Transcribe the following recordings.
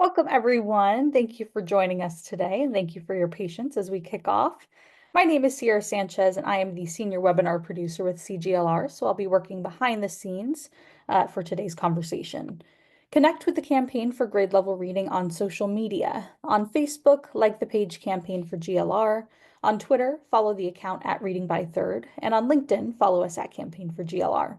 Welcome, everyone. Thank you for joining us today, and thank you for your patience as we kick off. My name is Sierra Sanchez, and I am the Senior Webinar Producer with CGLR, so I'll be working behind the scenes for today's conversation. Connect with the Campaign for Grade Level Reading on social media. On Facebook, like the page Campaign for GLR. On Twitter, follow the account at Reading by Third, and on LinkedIn, follow us at Campaign for GLR.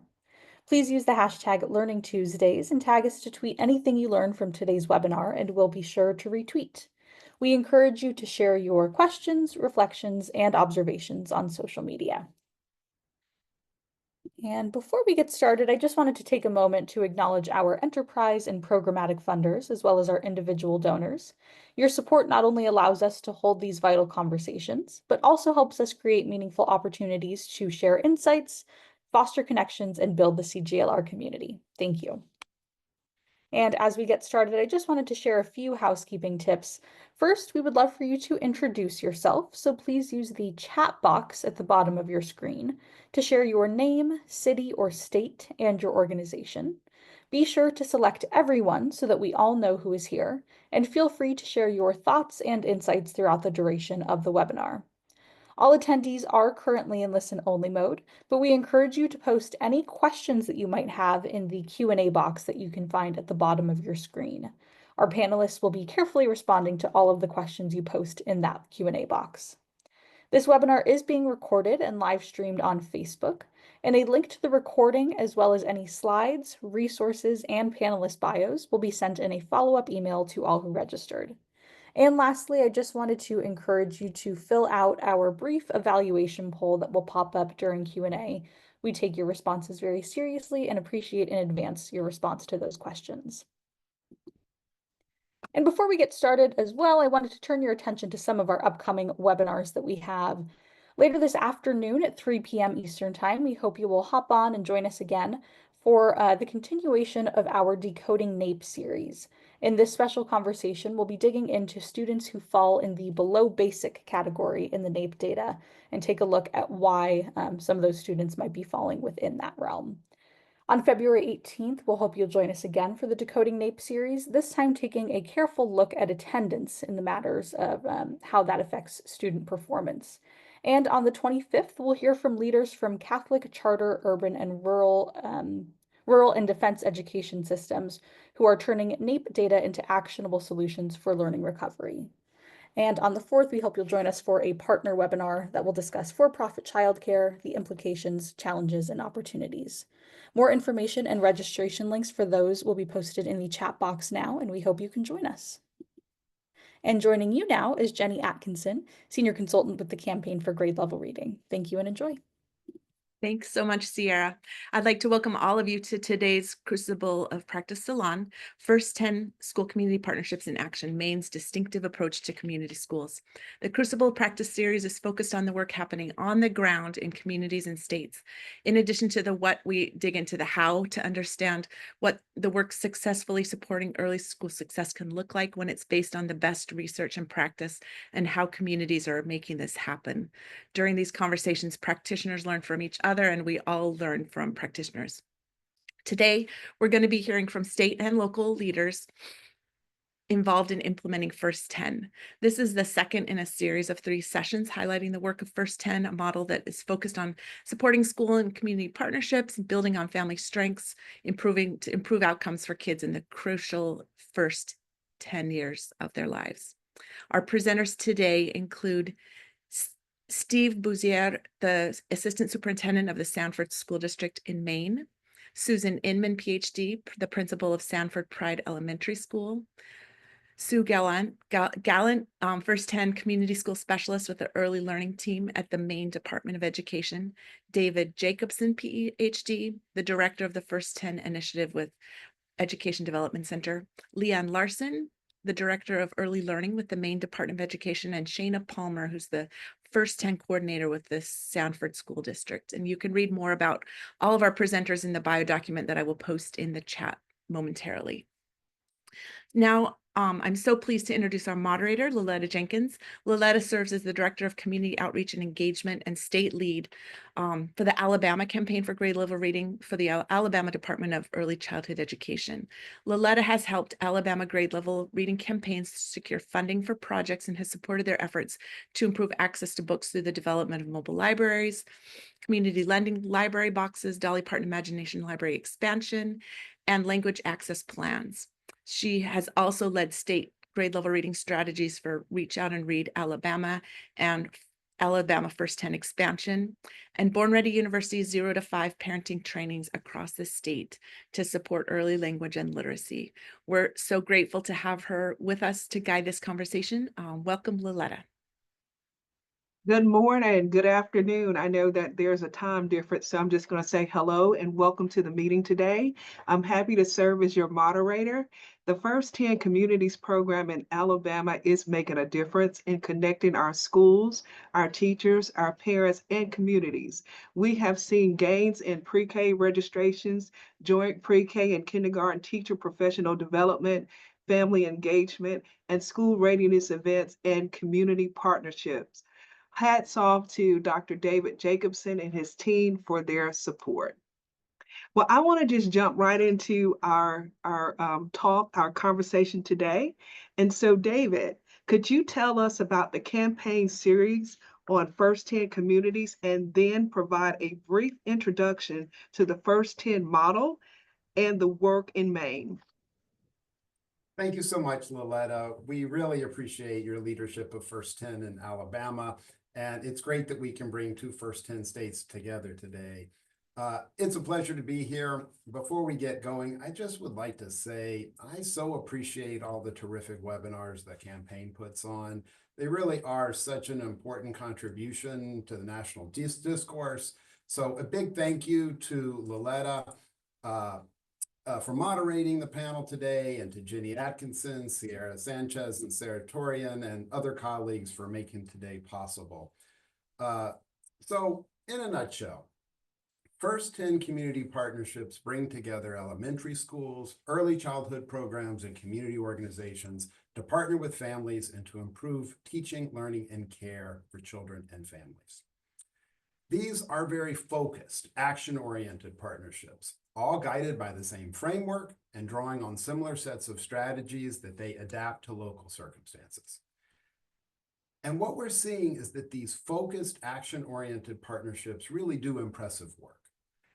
Please use the hashtag Learning Tuesdays and tag us to tweet anything you learned from today's webinar, and we'll be sure to retweet. We encourage you to share your questions, reflections, and observations on social media. And before we get started, I just wanted to take a moment to acknowledge our enterprise and programmatic funders, as well as our individual donors. Your support not only allows us to hold these vital conversations, but also helps us create meaningful opportunities to share insights, foster connections, and build the CGLR community. Thank you. And as we get started, I just wanted to share a few housekeeping tips. First, we would love for you to introduce yourself, so please use the chat box at the bottom of your screen to share your name, city, or state, and your organization. Be sure to select everyone so that we all know who is here, and feel free to share your thoughts and insights throughout the duration of the webinar. All attendees are currently in listen-only mode, but we encourage you to post any questions that you might have in the Q&A box that you can find at the bottom of your screen. Our panelists will be carefully responding to all of the questions you post in that Q&A box. This webinar is being recorded and live streamed on Facebook, and a link to the recording, as well as any slides, resources, and panelist bios will be sent in a follow-up email to all who registered. And lastly, I just wanted to encourage you to fill out our brief evaluation poll that will pop up during Q&A. We take your responses very seriously and appreciate in advance your response to those questions. And before we get started as well, I wanted to turn your attention to some of our upcoming webinars that we have. Later this afternoon at 3 p.m. Eastern Time, we hope you will hop on and join us again for the continuation of our Decoding NAEP series. In this special conversation, we'll be digging into students who fall in the below basic category in the NAEP data and take a look at why some of those students might be falling within that realm. On February 18th, we'll hope you'll join us again for the Decoding NAEP series, this time taking a careful look at attendance in the matters of how that affects student performance. And on the 25th, we'll hear from leaders from Catholic, charter, urban, and rural and defense education systems who are turning NAEP data into actionable solutions for learning recovery. And on the 4th, we hope you'll join us for a partner webinar that will discuss for-profit childcare, the implications, challenges, and opportunities. More information and registration links for those will be posted in the chat box now, and we hope you can join us. And joining you now is Jenny Atkinson, Senior Consultant with the Campaign for Grade Level Reading. Thank you and enjoy. Thanks so much, Sierra. I'd like to welcome all of you to today's Crucible of Practice Salon, First 10 School Community Partnerships in Action, Maine's distinctive approach to community schools. The Crucible of Practice series is focused on the work happening on the ground in communities and states. In addition to the what, we dig into the how to understand what the work successfully supporting early school success can look like when it's based on the best research and practice, and how communities are making this happen. During these conversations, practitioners learn from each other, and we all learn from practitioners. Today, we're going to be hearing from state and local leaders involved in implementing First 10. This is the second in a series of 3 sessions highlighting the work of First 10, a model that is focused on supporting school and community partnerships, building on family strengths, to improve outcomes for kids in the crucial first 10 years of their lives. Our presenters today include Steve Bussiere, the Assistant Superintendent of the Sanford School District in Maine; Susan Inman, Ph.D., the Principal of Sanford Pride Elementary School; Sue Gallant, First 10 Community School Specialist with the Early Learning Team at the Maine Department of Education; David Jacobson, Ph.D., the Director of the First 10 Initiative with Education Development Center; Larsen, the Director of Early Learning with the Maine Department of Education; and Shana Palmer, who's the First 10 coordinator with the Sanford School District. And you can read more about all of our presenters in the bio document that I will post in the chat momentarily. Now, I'm so pleased to introduce our moderator, Liletta Jenkins. Liletta serves as the Director of Community Outreach and Engagement and State Lead for the Alabama Campaign for Grade Level Reading for the Alabama Department of Early Childhood Education. Liletta has helped Alabama grade level reading campaigns secure funding for projects and has supported their efforts to improve access to books through the development of mobile libraries, community lending library boxes, Dolly Parton Imagination Library expansion, and language access plans. She has also led state grade level reading strategies for Reach Out and Read Alabama and Alabama First 10 expansion, and Born Ready University's 0 to 5 parenting trainings across the state to support early language and literacy. We're so grateful to have her with us to guide this conversation. Welcome, Liletta. Good morning and good afternoon. I know that there's a time difference, so I'm just going to say hello and welcome to the meeting today. I'm happy to serve as your moderator. The First 10 Communities program in Alabama is making a difference in connecting our schools, our teachers, our parents, and communities. We have seen gains in pre-K registrations, joint pre-K and kindergarten teacher professional development, family engagement, and school readiness events and community partnerships. Hats off to Dr. David Jacobson and his team for their support. Well, I want to just jump right into our conversation today. And so, David, could you tell us about the campaign series on First 10 Communities and then provide a brief introduction to the First 10 model and the work in Maine? Thank you so much, Liletta. We really appreciate your leadership of First 10 in Alabama, and it's great that we can bring two First 10 states together today. It's a pleasure to be here. Before we get going, I just would like to say I so appreciate all the terrific webinars the campaign puts on. They really are such an important contribution to the national discourse. So a big thank you to Liletta for moderating the panel today, and to Jenny Atkinson, Sierra Sanchez, and Sarah Torian, and other colleagues for making today possible. So in a nutshell, First 10 community partnerships bring together elementary schools, early childhood programs, and community organizations to partner with families and to improve teaching, learning, and care for children and families. These are very focused, action-oriented partnerships, all guided by the same framework and drawing on similar sets of strategies that they adapt to local circumstances. And what we're seeing is that these focused, action-oriented partnerships really do impressive work.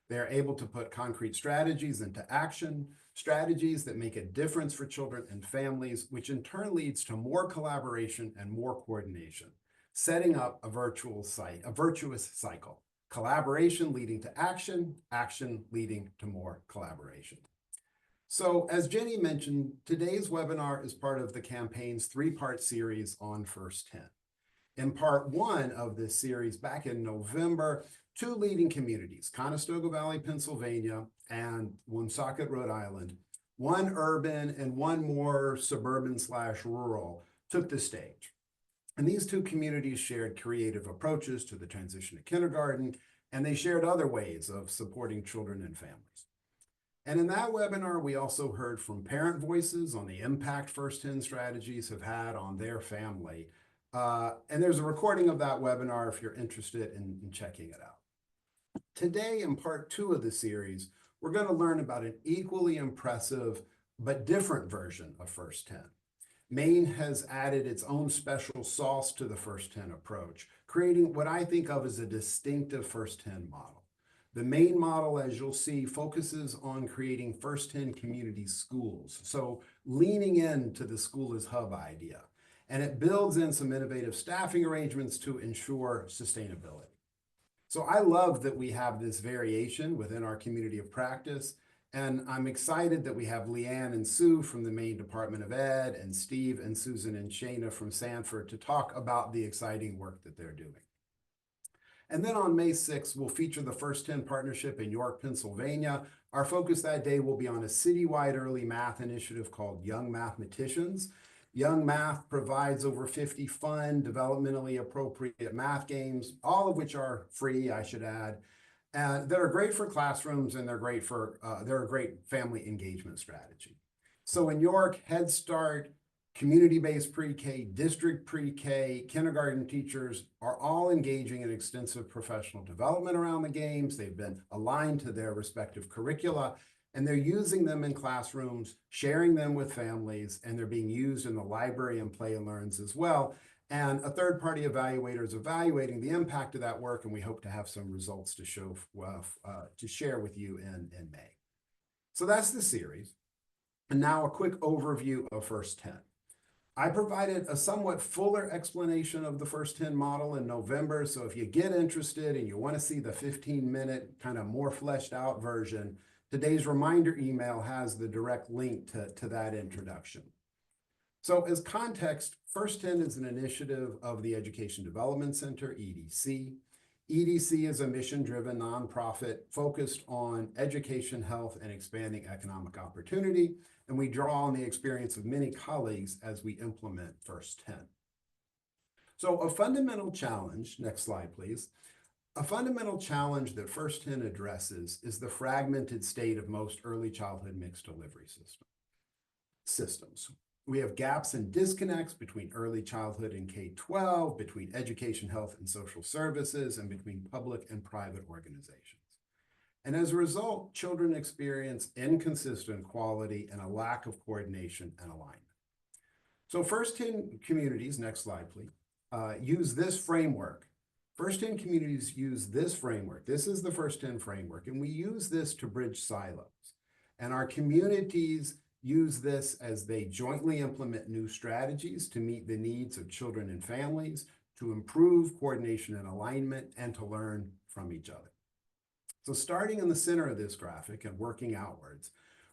They're able to put concrete strategies into action, strategies that make a difference for children and families, which in turn leads to more collaboration and more coordination, setting up a virtuous cycle. Collaboration leading to action, action leading to more collaboration. So as Jenny mentioned, today's webinar is part of the campaign's three-part series on First 10. In part one of this series, back in November, two leading communities, Conestoga Valley, Pennsylvania, and Woonsocket, Rhode Island, one urban and one more suburban/rural, took the stage. And these two communities shared creative approaches to the transition to kindergarten, and they shared other ways of supporting children and families. And in that webinar, we also heard from parent voices on the impact First 10 strategies have had on their family. And there's a recording of that webinar if you're interested in checking it out. Today, in part two of the series, we're going to learn about an equally impressive but different version of First 10. Maine has added its own special sauce to the First 10 approach, creating what I think of as a distinctive First 10 model. The Maine model, as you'll see, focuses on creating First 10 community schools, so leaning into the school as hub idea. And it builds in some innovative staffing arrangements to ensure sustainability. So I love that we have this variation within our community of practice, and I'm excited that we have Leanne and Sue from the Maine Department of Ed, and Steve and Susan and Shana from Sanford to talk about the exciting work that they're doing. And then on May 6th, we'll feature the First 10 partnership in York, Pennsylvania. Our focus that day will be on a citywide early math initiative called Young Mathematicians. Young Math provides over 50 fun, developmentally appropriate math games, all of which are free, I should add, and that are great for classrooms, and they're a great family engagement strategy. So in York, Head Start, community-based pre-K, district pre-K, kindergarten teachers are all engaging in extensive professional development around the games. They've been aligned to their respective curricula, and they're using them in classrooms, sharing them with families, and they're being used in the library and play and learns as well. And a third-party evaluator is evaluating the impact of that work, and we hope to have some results to show to share with you in May. So that's the series. And now a quick overview of First 10. I provided a somewhat fuller explanation of the First 10 model in November, so if you get interested and you want to see the 15-minute kind of more fleshed out version, today's reminder email has the direct link to that introduction. So as context, First 10 is an initiative of the Education Development Center, EDC. EDC is a mission-driven nonprofit focused on education, health, and expanding economic opportunity, and we draw on the experience of many colleagues as we implement First 10. So a fundamental challenge, next slide please, a fundamental challenge that First 10 addresses is the fragmented state of most early childhood mixed delivery systems. We have gaps and disconnects between early childhood and K-12, between education, health, and social services, and between public and private organizations. And as a result, children experience inconsistent quality and a lack of coordination and alignment. So First 10 communities, next slide please, use this framework. First 10 communities use this framework. This is the First 10 framework, and we use this to bridge silos. And our communities use this as they jointly implement new strategies to meet the needs of children and families, to improve coordination and alignment, and to learn from each other. So starting in the center of this graphic and working outwards,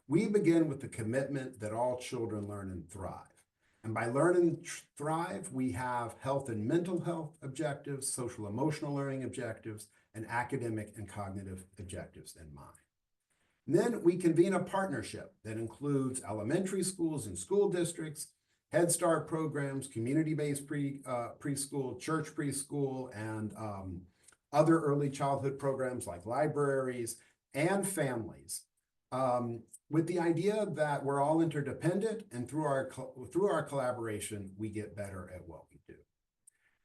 we begin with the commitment that all children learn and thrive. And by learn and thrive, we have health and mental health objectives, social emotional learning objectives, and academic and cognitive objectives in mind. And then we convene a partnership that includes elementary schools and school districts, Head Start programs, community-based preschool, church preschool, and other early childhood programs like libraries and families, with the idea that we're all interdependent, and through our collaboration, we get better at what we do.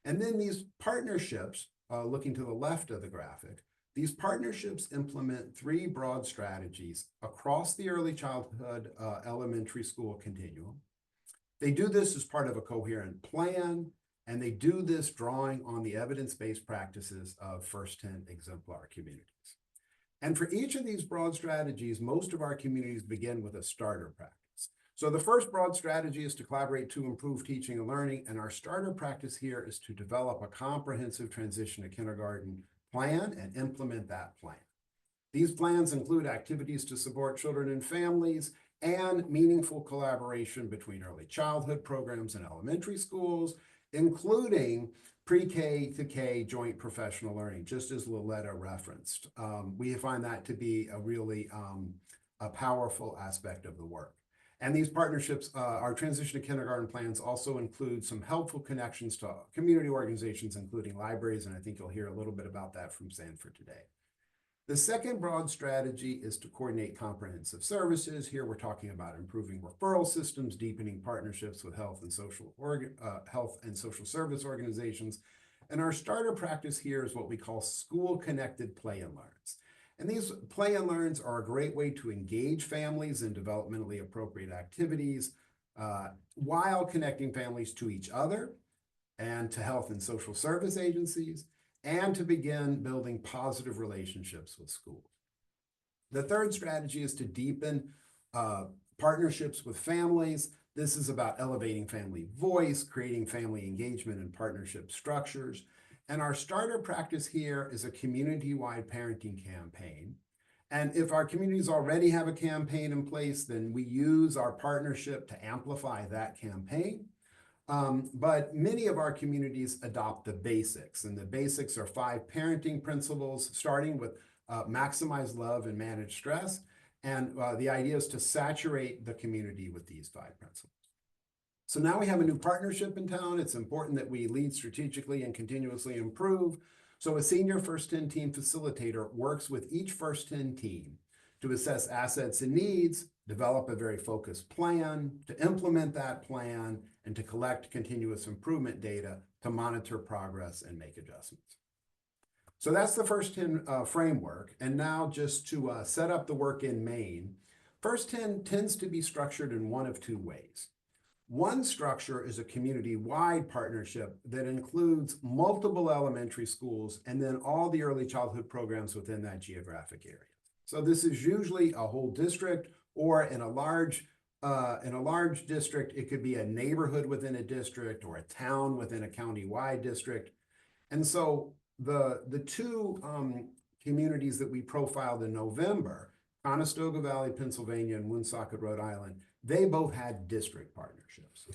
And then these partnerships, looking to the left of the graphic, these partnerships implement three broad strategies across the early childhood elementary school continuum. They do this as part of a coherent plan, and they do this drawing on the evidence-based practices of First 10 exemplar communities. And for each of these broad strategies, most of our communities begin with a starter practice. So the first broad strategy is to collaborate to improve teaching and learning, and our starter practice here is to develop a comprehensive transition to kindergarten plan and implement that plan. These plans include activities to support children and families and meaningful collaboration between early childhood programs and elementary schools, including pre-K to K joint professional learning, just as Liletta referenced. We find that to be a really a powerful aspect of the work. And these partnerships, our transition to kindergarten plans also include some helpful connections to community organizations, including libraries, and I think you'll hear a little bit about that from Sanford today. The second broad strategy is to coordinate comprehensive services. Here we're talking about improving referral systems, deepening partnerships with health and social service organizations. And our starter practice here is what we call school-connected play and learns. And these play and learns are a great way to engage families in developmentally appropriate activities while connecting families to each other and to health and social service agencies, and to begin building positive relationships with schools. The third strategy is to deepen partnerships with families. This is about elevating family voice, creating family engagement and partnership structures. And our starter practice here is a community-wide parenting campaign. And if our communities already have a campaign in place, then we use our partnership to amplify that campaign. But many of our communities adopt the basics, and the basics are 5 parenting principles, starting with maximize love and manage stress. And the idea is to saturate the community with these 5 principles. So now we have a new partnership in town. It's important that we lead strategically and continuously improve. So a senior First 10 team facilitator works with each First 10 team to assess assets and needs, develop a very focused plan, to implement that plan, and to collect continuous improvement data to monitor progress and make adjustments. So that's the First 10 framework. And now just to set up the work in Maine, First 10 tends to be structured in one of two ways. One structure is a community-wide partnership that includes multiple elementary schools and then all the early childhood programs within that geographic area. So this is usually a whole district, or in a large district, it could be a neighborhood within a district or a town within a county-wide district. And so the two communities that we profiled in November, Conestoga Valley, Pennsylvania, and Woonsocket, Rhode Island, they both had district partnerships.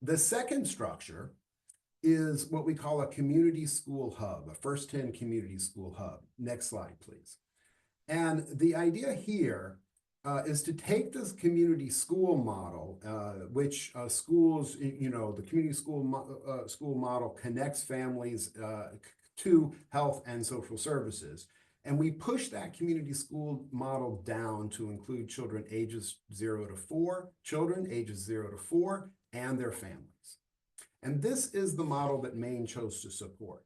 The second structure is what we call a community school hub, a First 10 community school hub. Next slide, please. And the idea here is to take this community school model, which schools, the community school model connects families to health and social services. And we push that community school model down to include children ages 0 to 4, and their families. And this is the model that Maine chose to support.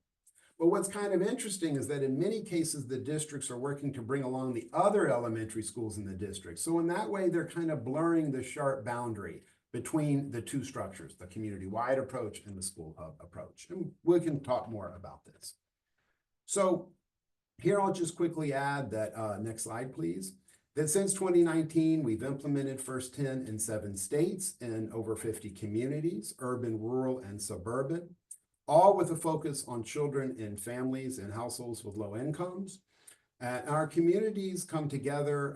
But what's kind of interesting is that in many cases, the districts are working to bring along the other elementary schools in the district. So in that way, they're kind of blurring the sharp boundary between the two structures, the community-wide approach and the school hub approach. And we can talk more about this. So here I'll just quickly add that, next slide, please, that since 2019, we've implemented First 10 in 7 states and over 50 communities, urban, rural, and suburban, all with a focus on children and families and households with low incomes. And our communities come together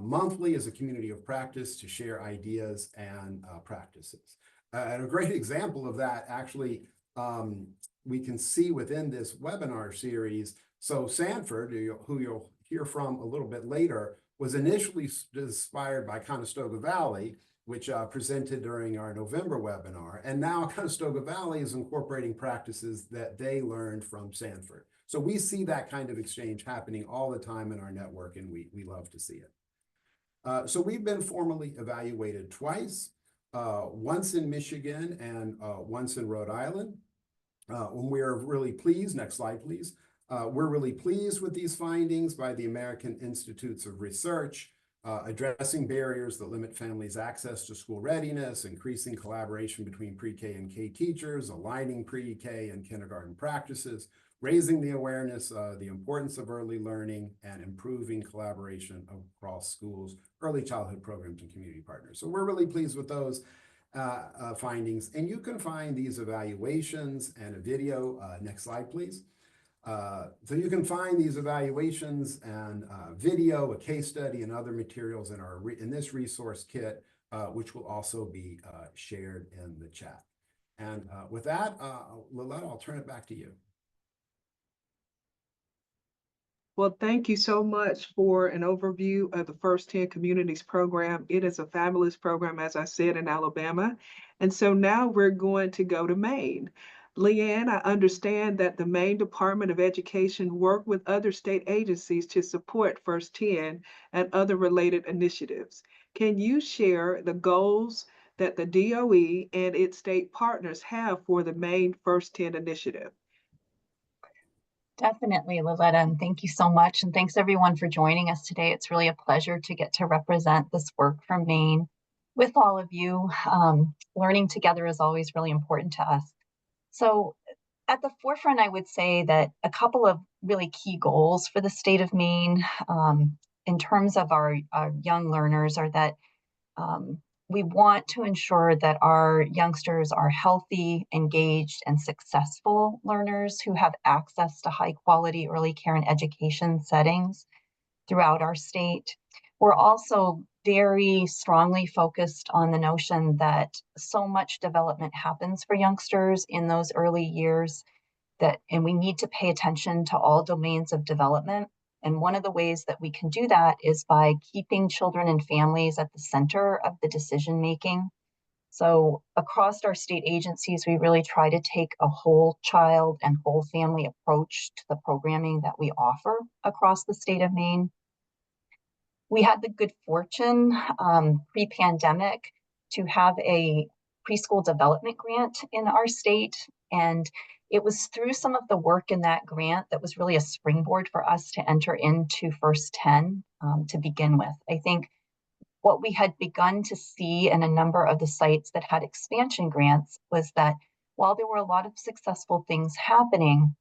monthly as a community of practice to share ideas and practices. And a great example of that, actually, we can see within this webinar series. So Sanford, who you'll hear from a little bit later, was initially inspired by Conestoga Valley, which presented during our November webinar. And now Conestoga Valley is incorporating practices that they learned from Sanford. So we see that kind of exchange happening all the time in our network, and we love to see it. So we've been formally evaluated twice, once in Michigan and once in Rhode Island. When we're really pleased, next slide, please. We're really pleased with these findings by the American Institutes of Research, addressing barriers that limit families' access to school readiness, increasing collaboration between pre-K and K teachers, aligning pre-K and kindergarten practices, raising the awareness of the importance of early learning, and improving collaboration across schools, early childhood programs, and community partners. So we're really pleased with those findings. And you can find these evaluations and a video. Next slide, please. So you can find these evaluations and video, a case study, and other materials in this resource kit, which will also be shared in the chat. And with that, Liletta, I'll turn it back to you. Well, thank you so much for an overview of the First 10 Communities program. It is a fabulous program, as I said, in Alabama. And so now we're going to go to Maine. Leanne, I understand that the Maine Department of Education work with other state agencies to support First 10 and other related initiatives. Can you share the goals that the DOE and its state partners have for the Maine First 10 initiative? Definitely, Liletta, and thank you so much. And thanks everyone for joining us today. It's really a pleasure to get to represent this work from Maine with all of you. Learning together is always really important to us. So at the forefront, I would say that a couple of really key goals for the state of Maine in terms of our young learners are that we want to ensure that our youngsters are healthy, engaged, and successful learners who have access to high quality early care and education settings throughout our state. We're also very strongly focused on the notion that so much development happens for youngsters in those early years and we need to pay attention to all domains of development. And one of the ways that we can do that is by keeping children and families at the center of the decision making. So across our state agencies, we really try to take a whole child and whole family approach to the programming that we offer across the state of Maine. We had the good fortune pre-pandemic to have a preschool development grant in our state. And it was through some of the work in that grant that was really a springboard for us to enter into First 10 to begin with. I think what we had begun to see in a number of the sites that had expansion grants was that while there were a lot of successful things happening,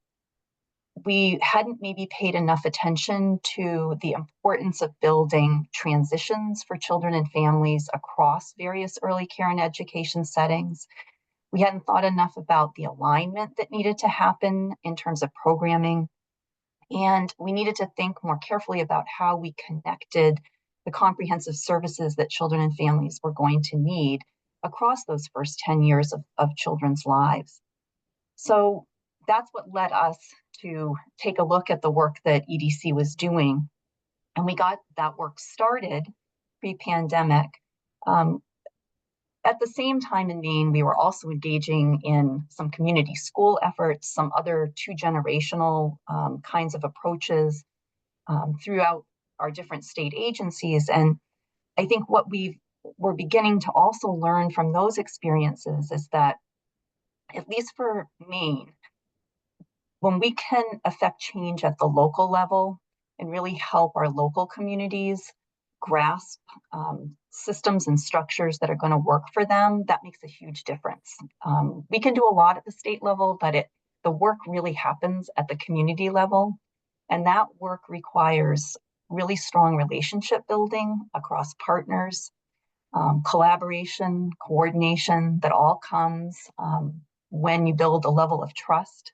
we hadn't maybe paid enough attention to the importance of building transitions for children and families across various early care and education settings. We hadn't thought enough about the alignment that needed to happen in terms of programming. And we needed to think more carefully about how we connected the comprehensive services that children and families were going to need across those first 10 years of children's lives. So that's what led us to take a look at the work that EDC was doing. And we got that work started pre-pandemic. At the same time in Maine, we were also engaging in some community school efforts, some other two-generational kinds of approaches throughout our different state agencies. And I think what we're beginning to also learn from those experiences is that, at least for Maine, when we can affect change at the local level and really help our local communities grasp systems and structures that are going to work for them, that makes a huge difference. We can do a lot at the state level, but the work really happens at the community level. And that work requires really strong relationship building across partners, collaboration, coordination that all comes when you build a level of trust.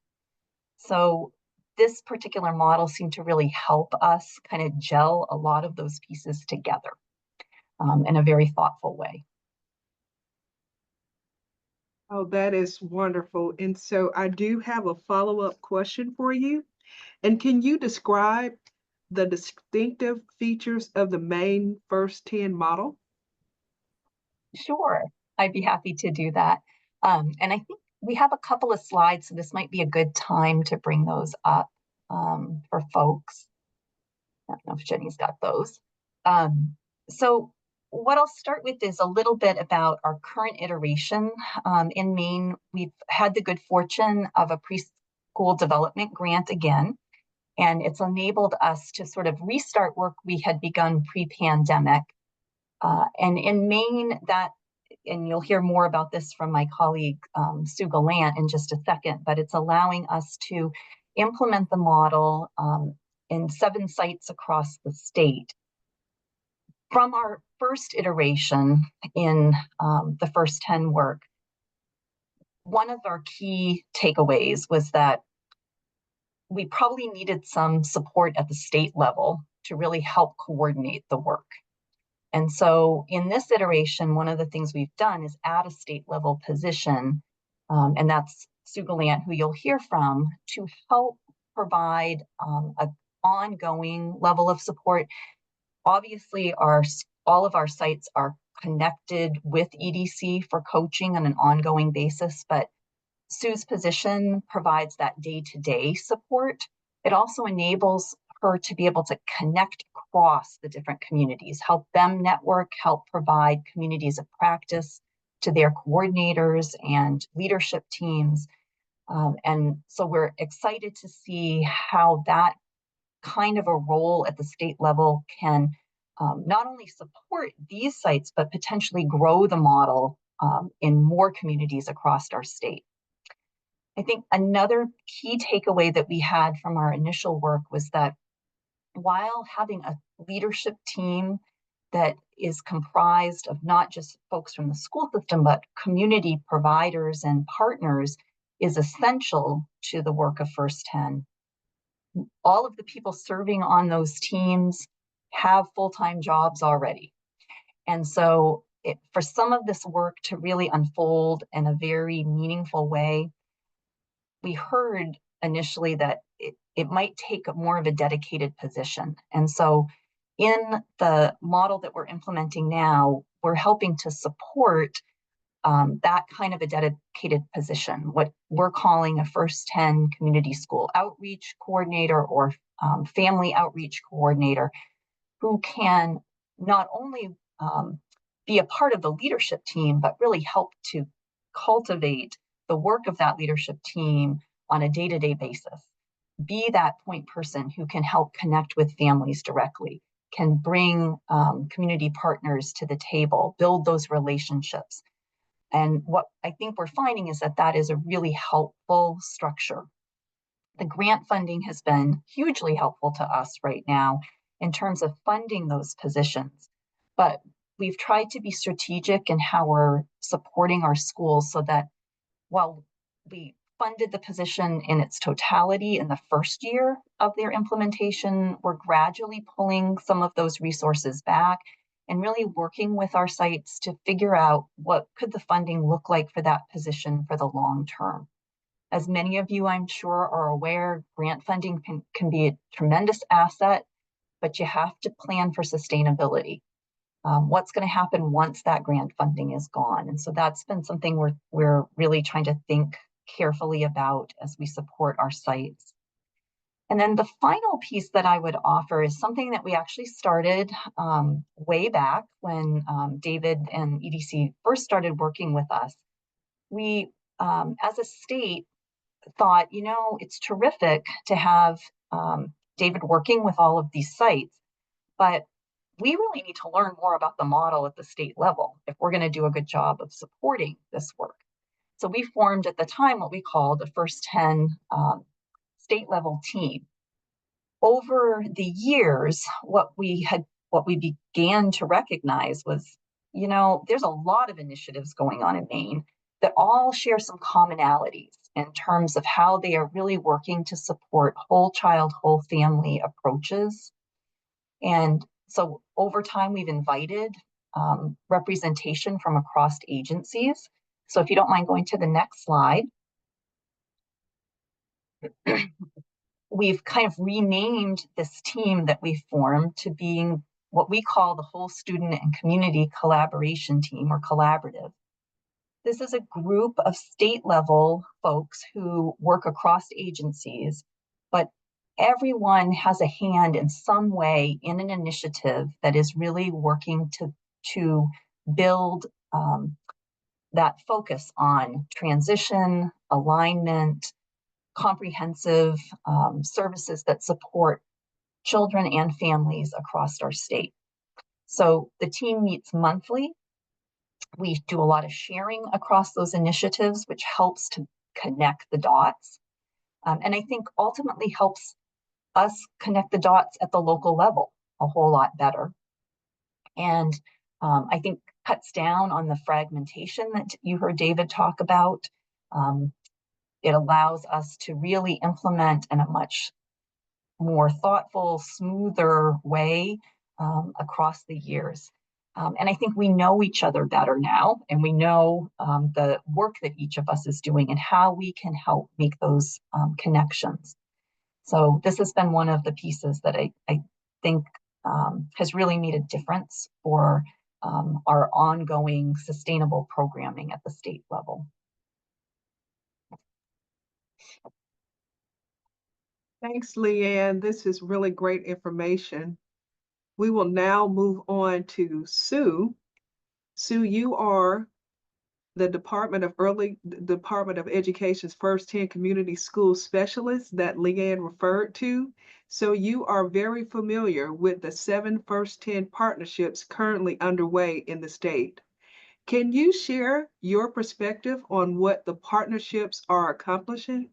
So this particular model seemed to really help us kind of gel a lot of those pieces together in a very thoughtful way. Oh, that is wonderful. And so I do have a follow-up question for you. And can you describe the distinctive features of the Maine First 10 model? Sure, I'd be happy to do that. And I think we have a couple of slides, so this might be a good time to bring those up for folks. I don't know if Jenny's got those. So what I'll start with is a little bit about our current iteration. In Maine, we've had the good fortune of a preschool development grant again, and it's enabled us to sort of restart work we had begun pre-pandemic. And in Maine, and you'll hear more about this from my colleague, Sue Gallant, in just a second, but it's allowing us to implement the model in 7 sites across the state. From our first iteration in the First 10 work, one of our key takeaways was that we probably needed some support at the state level to really help coordinate the work. And so in this iteration, one of the things we've done is add a state level position, and that's Sue Gallant, who you'll hear from, to help provide an ongoing level of support. Obviously, all of our sites are connected with EDC for coaching on an ongoing basis, but Sue's position provides that day-to-day support. It also enables her to be able to connect across the different communities, help them network, help provide communities of practice to their coordinators and leadership teams. And so we're excited to see how that kind of a role at the state level can not only support these sites, but potentially grow the model in more communities across our state. I think another key takeaway that we had from our initial work was that while having a leadership team that is comprised of not just folks from the school system, but community providers and partners is essential to the work of First 10. All of the people serving on those teams have full-time jobs already. And so for some of this work to really unfold in a very meaningful way, we heard initially that it might take more of a dedicated position. And so in the model that we're implementing now, we're helping to support that kind of a dedicated position, what we're calling a First 10 community school outreach coordinator or family outreach coordinator, who can not only be a part of the leadership team, but really help to cultivate the work of that leadership team on a day-to-day basis. Be that point person who can help connect with families directly, can bring community partners to the table, build those relationships. And what I think we're finding is that that is a really helpful structure. The grant funding has been hugely helpful to us right now in terms of funding those positions. But we've tried to be strategic in how we're supporting our schools so that while we funded the position in its totality in the first year of their implementation, we're gradually pulling some of those resources back and really working with our sites to figure out what could the funding look like for that position for the long term. As many of you, I'm sure, are aware, grant funding can be a tremendous asset, but you have to plan for sustainability. What's going to happen once that grant funding is gone? And so that's been something we're really trying to think carefully about as we support our sites. And then the final piece that I would offer is something that we actually started way back when David and EDC first started working with us. We, as a state, thought, it's terrific to have David working with all of these sites, but we really need to learn more about the model at the state level if we're going to do a good job of supporting this work. So we formed at the time what we called a First 10 state level team. Over the years, what we began to recognize was, there's a lot of initiatives going on in Maine that all share some commonalities in terms of how they are really working to support whole child, whole family approaches. And so over time, we've invited representation from across agencies. So if you don't mind going to the next slide, we've kind of renamed this team that we formed to being what we call the Whole Student and Community Collaboration Team, or collaborative. This is a group of state level folks who work across agencies, but everyone has a hand in some way in an initiative that is really working to build that focus on transition, alignment, comprehensive services that support children and families across our state. So the team meets monthly. We do a lot of sharing across those initiatives, which helps to connect the dots. And I think ultimately helps us connect the dots at the local level a whole lot better. And I think cuts down on the fragmentation that you heard David talk about. It allows us to really implement in a much more thoughtful, smoother way across the years. And I think we know each other better now, and we know the work that each of us is doing and how we can help make those connections. So this has been one of the pieces that I think has really made a difference for our ongoing sustainable programming at the state level. Thanks, Leanne. This is really great information. We will now move on to Sue. Sue, you are the Department of Education's First 10 Community School Specialist that Leanne referred to. So you are very familiar with the 7 First 10 partnerships currently underway in the state. Can you share your perspective on what the partnerships are accomplishing?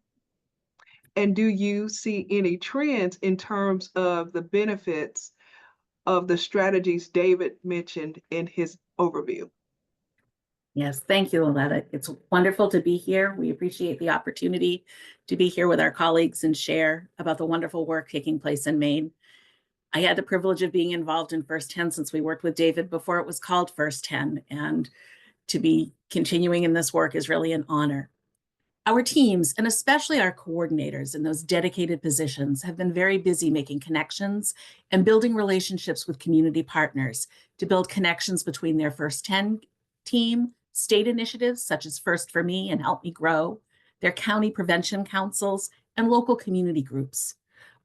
And do you see any trends in terms of the benefits of the strategies David mentioned in his overview? Yes, thank you, Liletta. It's wonderful to be here. We appreciate the opportunity to be here with our colleagues and share about the wonderful work taking place in Maine. I had the privilege of being involved in First 10 since we worked with David before it was called First 10, and to be continuing in this work is really an honor. Our teams, and especially our coordinators in those dedicated positions, have been very busy making connections and building relationships with community partners to build connections between their First 10 team, state initiatives such as First for Me and Help Me Grow, their county prevention councils, and local community groups.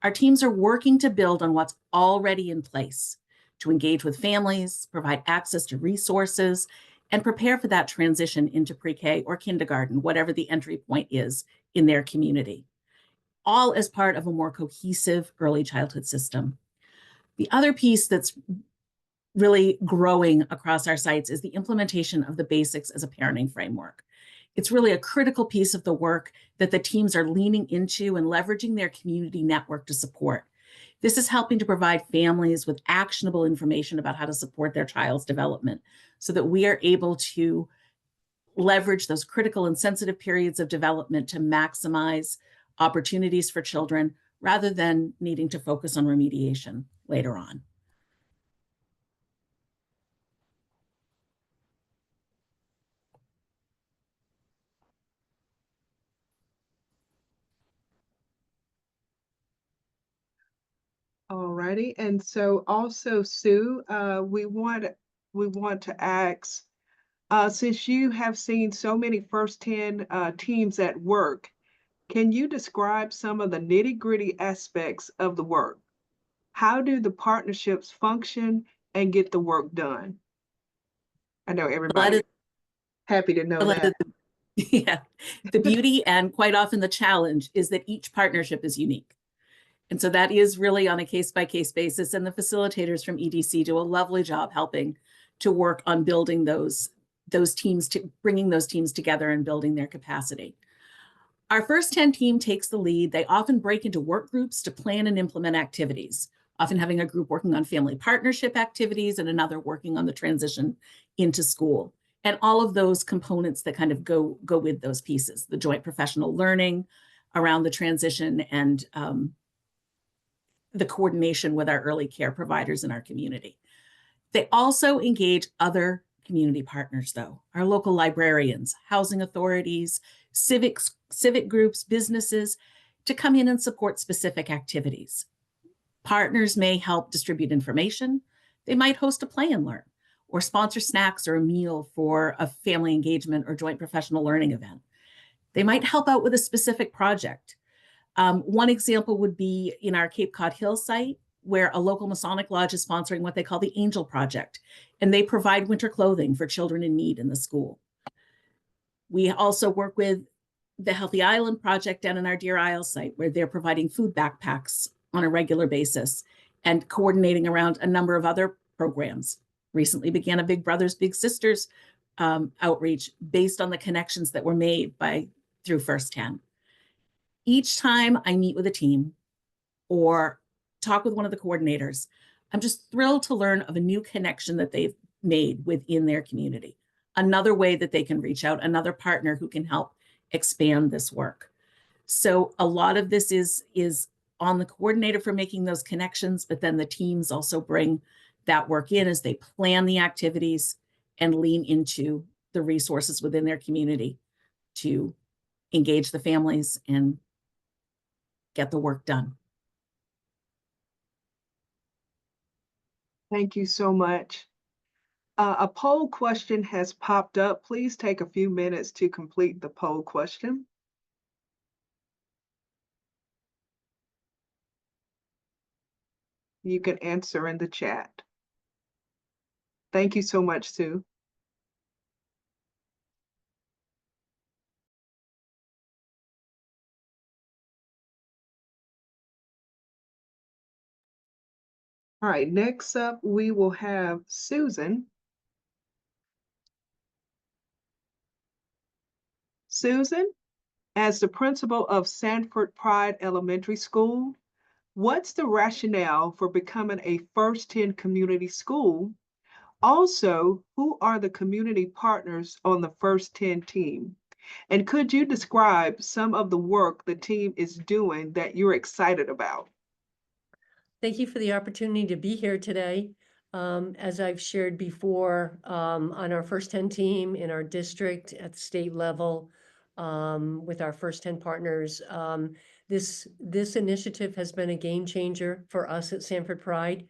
Our teams are working to build on what's already in place. to engage with families, provide access to resources, and prepare for that transition into pre-K or kindergarten, whatever the entry point is in their community, all as part of a more cohesive early childhood system. The other piece that's really growing across our sites is the implementation of the basics as a parenting framework. It's really a critical piece of the work that the teams are leaning into and leveraging their community network to support. This is helping to provide families with actionable information about how to support their child's development so that we are able to leverage those critical and sensitive periods of development to maximize opportunities for children rather than needing to focus on remediation later on. All righty, and so also, Sue, we want to ask, since you have seen so many first 10 teams at work, can you describe some of the nitty-gritty aspects of the work? How do the partnerships function and get the work done? I know everybody is happy to know that. Yeah, the beauty and quite often the challenge is that each partnership is unique. And so that is really on a case-by-case basis, and the facilitators from EDC do a lovely job helping to work on building those teams, to bringing those teams together and building their capacity. Our first 10 team takes the lead. They often break into work groups to plan and implement activities, often having a group working on family partnership activities and another working on the transition into school. And all of those components that kind of go with those pieces, the joint professional learning around the transition and the coordination with our early care providers in our community. They also engage other community partners, though, our local librarians, housing authorities, civic groups, businesses, to come in and support specific activities. Partners may help distribute information. They might host a play and learn, or sponsor snacks or a meal for a family engagement or joint professional learning event. They might help out with a specific project. One example would be in our Cape Cod Hill site, where a local Masonic lodge is sponsoring what they call the Angel Project, and they provide winter clothing for children in need in the school. We also work with the Healthy Island Project down in our Deer Isle site, where they're providing food backpacks on a regular basis and coordinating around a number of other programs. Recently began a Big Brothers Big Sisters outreach based on the connections that were made through First 10. Each time I meet with a team or talk with one of the coordinators, I'm just thrilled to learn of a new connection that they've made within their community, another way that they can reach out, another partner who can help expand this work. So a lot of this is on the coordinator for making those connections, but then the teams also bring that work in as they plan the activities and lean into the resources within their community to engage the families and get the work done. Thank you so much. A poll question has popped up. Please take a few minutes to complete the poll question. You can answer in the chat. Thank you so much, Sue. All right, next up, we will have Susan. Susan, as the principal of Sanford Pride Elementary School, what's the rationale for becoming a First 10 community school? Also, who are the community partners on the First 10 team? And could you describe some of the work the team is doing that you're excited about? Thank you for the opportunity to be here today. As I've shared before, on our First 10 team in our district at the state level, with our First 10 partners, this initiative has been a game changer for us at Sanford Pride.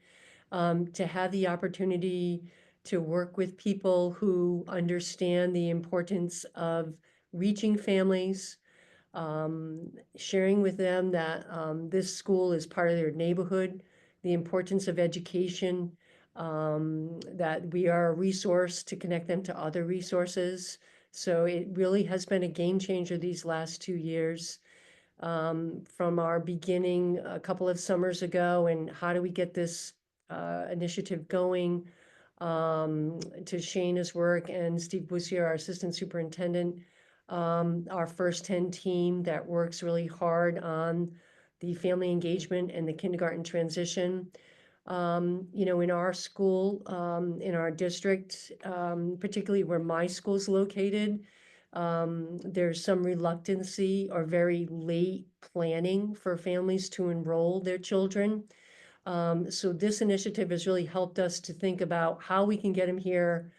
To have the opportunity to work with people who understand the importance of reaching families, sharing with them that this school is part of their neighborhood, the importance of education, that we are a resource to connect them to other resources. So it really has been a game changer these last 2 years. From our beginning a couple of summers ago, and how do we get this initiative going, to Shana's work and Steve Bussiere, our assistant superintendent, our First 10 team that works really hard on the family engagement and the kindergarten transition. In our school, in our district, particularly where my school's located, there's some reluctancy or very late planning for families to enroll their children. So this initiative has really helped us to think about how we can get them here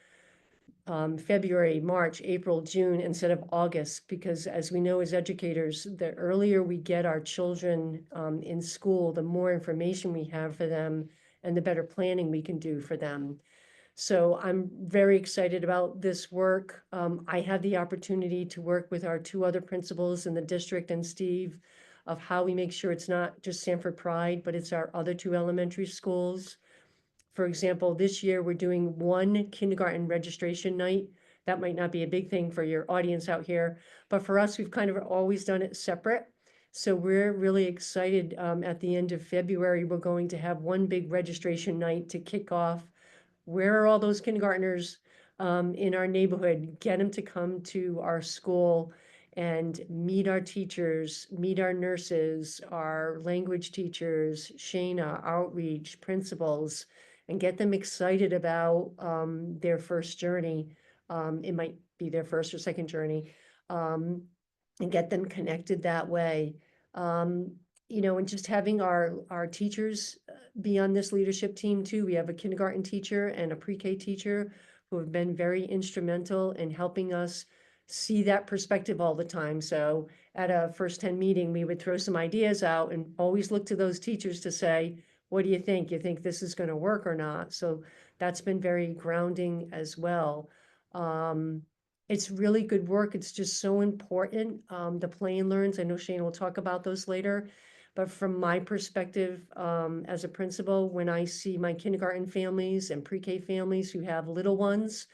February, March, April, June, instead of August, because as we know as educators, the earlier we get our children in school, the more information we have for them and the better planning we can do for them. So I'm very excited about this work. I had the opportunity to work with our 2 other principals in the district and Steve of how we make sure it's not just Sanford Pride, but it's our other 2 elementary schools. For example, this year we're doing 1 kindergarten registration night. That might not be a big thing for your audience out here, but for us, we've kind of always done it separate. So we're really excited. At the end of February, we're going to have 1 big registration night to kick off. Where are all those kindergartners in our neighborhood? Get them to come to our school and meet our teachers, meet our nurses, our language teachers, Shana, outreach, principals, and get them excited about their first journey. It might be their first or second journey, and get them connected that way. And just having our teachers be on this leadership team too. We have a kindergarten teacher and a pre-K teacher who have been very instrumental in helping us see that perspective all the time. So at a First 10 meeting, we would throw some ideas out and always look to those teachers to say, what do you think? You think this is going to work or not? So that's been very grounding as well. It's really good work. It's just so important. The play and learns, I know Shana will talk about those later, but from my perspective, as a principal, when I see my kindergarten families and pre-K families who have little ones,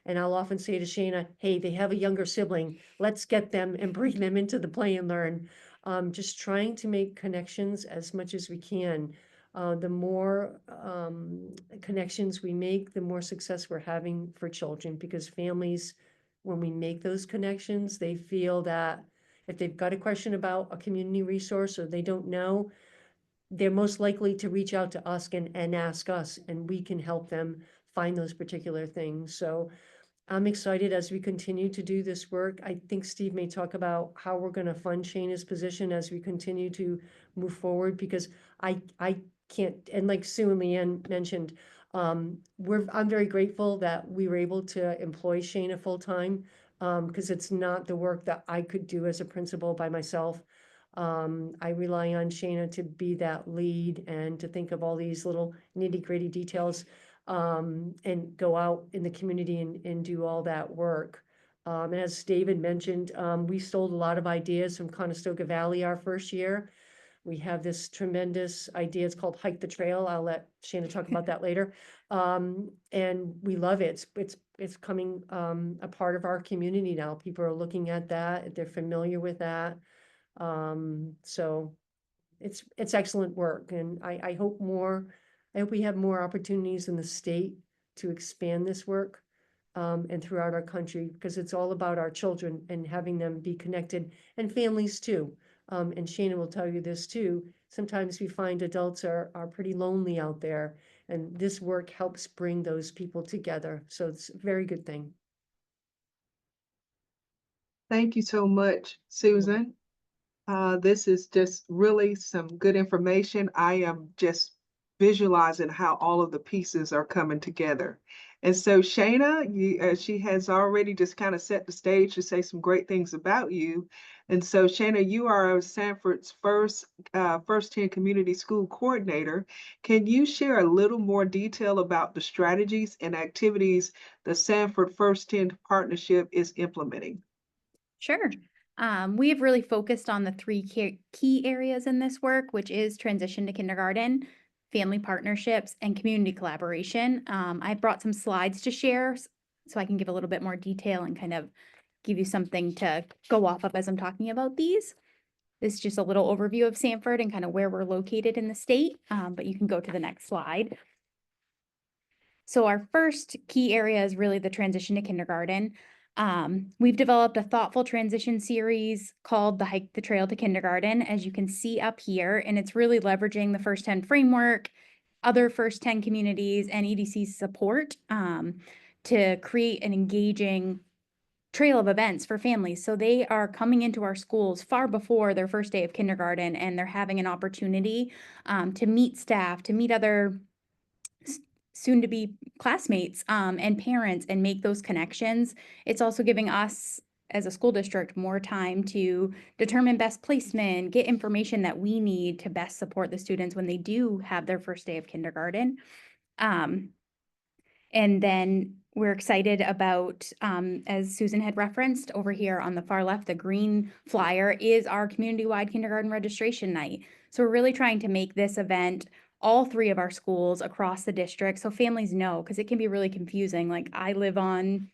and I'll often say to Shana, hey, they have a younger sibling, let's get them and bring them into the play and learn. Just trying to make connections as much as we can. The more connections we make, the more success we're having for children, because families, when we make those connections, they feel that if they've got a question about a community resource or they don't know, they're most likely to reach out to us and ask us, and we can help them find those particular things. So I'm excited as we continue to do this work. I think Steve may talk about how we're going to fund Shana's position as we continue to move forward, because I can't, and like Sue and Leanne mentioned, I'm very grateful that we were able to employ Shana full-time, because it's not the work that I could do as a principal by myself. I rely on Shana to be that lead and to think of all these little nitty-gritty details, and go out in the community and do all that work. And as David mentioned, we stole a lot of ideas from Conestoga Valley our first year. We have this tremendous idea. It's called Hike the Trail. I'll let Shana talk about that later. And we love it. It's coming a part of our community now. People are looking at that. They're familiar with that. So it's excellent work. And I hope we have more opportunities in the state to expand this work, and throughout our country, because it's all about our children and having them be connected, and families too. And Shana will tell you this too. Sometimes we find adults are pretty lonely out there, and this work helps bring those people together. So it's a very good thing. Thank you so much, Susan. This is just really some good information. I am just visualizing how all of the pieces are coming together. And so Shana, she has already just kind of set the stage to say some great things about you. And so Shana, you are Sanford's first 10 community school coordinator. Can you share a little more detail about the strategies and activities the Sanford First 10 partnership is implementing? Sure. We have really focused on the 3 key areas in this work, which is transition to kindergarten, family partnerships, and community collaboration. I brought some slides to share so I can give a little bit more detail and kind of give you something to go off of as I'm talking about these. This is just a little overview of Sanford and kind of where we're located in the state, but you can go to the next slide. So our first key area is really the transition to kindergarten. We've developed a thoughtful transition series called the Hike the Trail to Kindergarten, as you can see up here, and it's really leveraging the First 10 framework, other First 10 communities, and EDC's support to create an engaging trail of events for families. So they are coming into our schools far before their first day of kindergarten, and they're having an opportunity to meet staff, to meet other soon-to-be classmates and parents, and make those connections. It's also giving us as a school district more time to determine best placement, get information that we need to best support the students when they do have their first day of kindergarten. And then we're excited about, as Susan had referenced over here on the far left, the green flyer is our community-wide kindergarten registration night. So we're really trying to make this event all 3 of our schools across the district so families know, because it can be really confusing. Like, I live on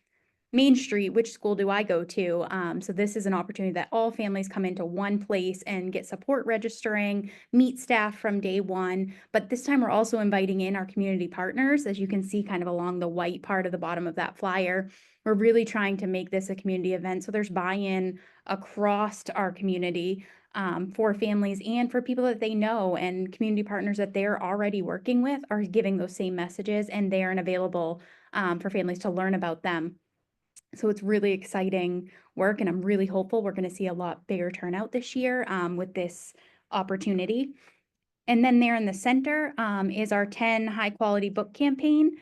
Main Street, which school do I go to? So this is an opportunity that all families come into one place and get support registering, meet staff from day one. But this time we're also inviting in our community partners, as you can see kind of along the white part of the bottom of that flyer. We're really trying to make this a community event, so there's buy-in across our community for families and for people that they know, and community partners that they're already working with are giving those same messages, and they are available for families to learn about them. So it's really exciting work, and I'm really hopeful we're going to see a lot bigger turnout this year with this opportunity. And then there in the center is our 10 high quality book campaign.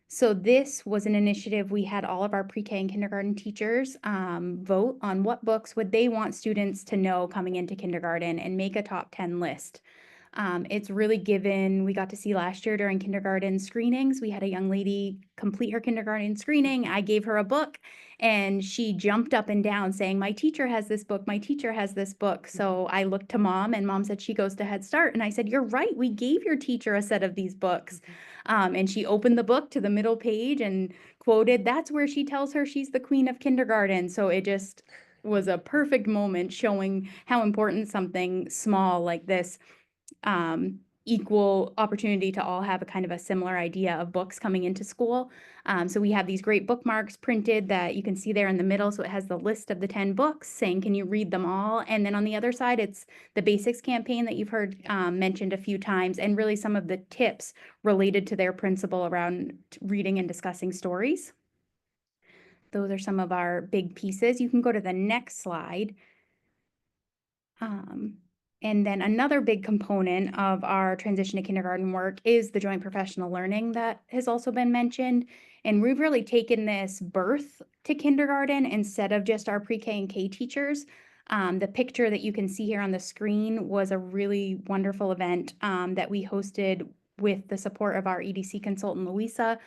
So this was an initiative. We had all of our pre-K and kindergarten teachers vote on what books would they want students to know coming into kindergarten and make a top 10 list. It's really given, we got to see last year during kindergarten screenings, we had a young lady complete her kindergarten screening. I gave her a book and she jumped up and down saying, my teacher has this book, my teacher has this book. So I looked to mom, and mom said she goes to Head Start. And I said, you're right, we gave your teacher a set of these books. And she opened the book to the middle page and quoted, that's where she tells her she's the queen of kindergarten. So it just was a perfect moment showing how important something small like this equal opportunity to all have a kind of a similar idea of books coming into school. So we have these great bookmarks printed that you can see there in the middle. So it has the list of the 10 books saying, can you read them all? And then on the other side, it's the basics campaign that you've heard mentioned a few times, and really some of the tips related to their principle around reading and discussing stories. Those are some of our big pieces. You can go to the next slide. And then another big component of our transition to kindergarten work is the joint professional learning that has also been mentioned. And we've really taken this birth to kindergarten instead of just our pre-K and K teachers. The picture that you can see here on the screen was a really wonderful event that we hosted with the support of our EDC consultant, Louisa,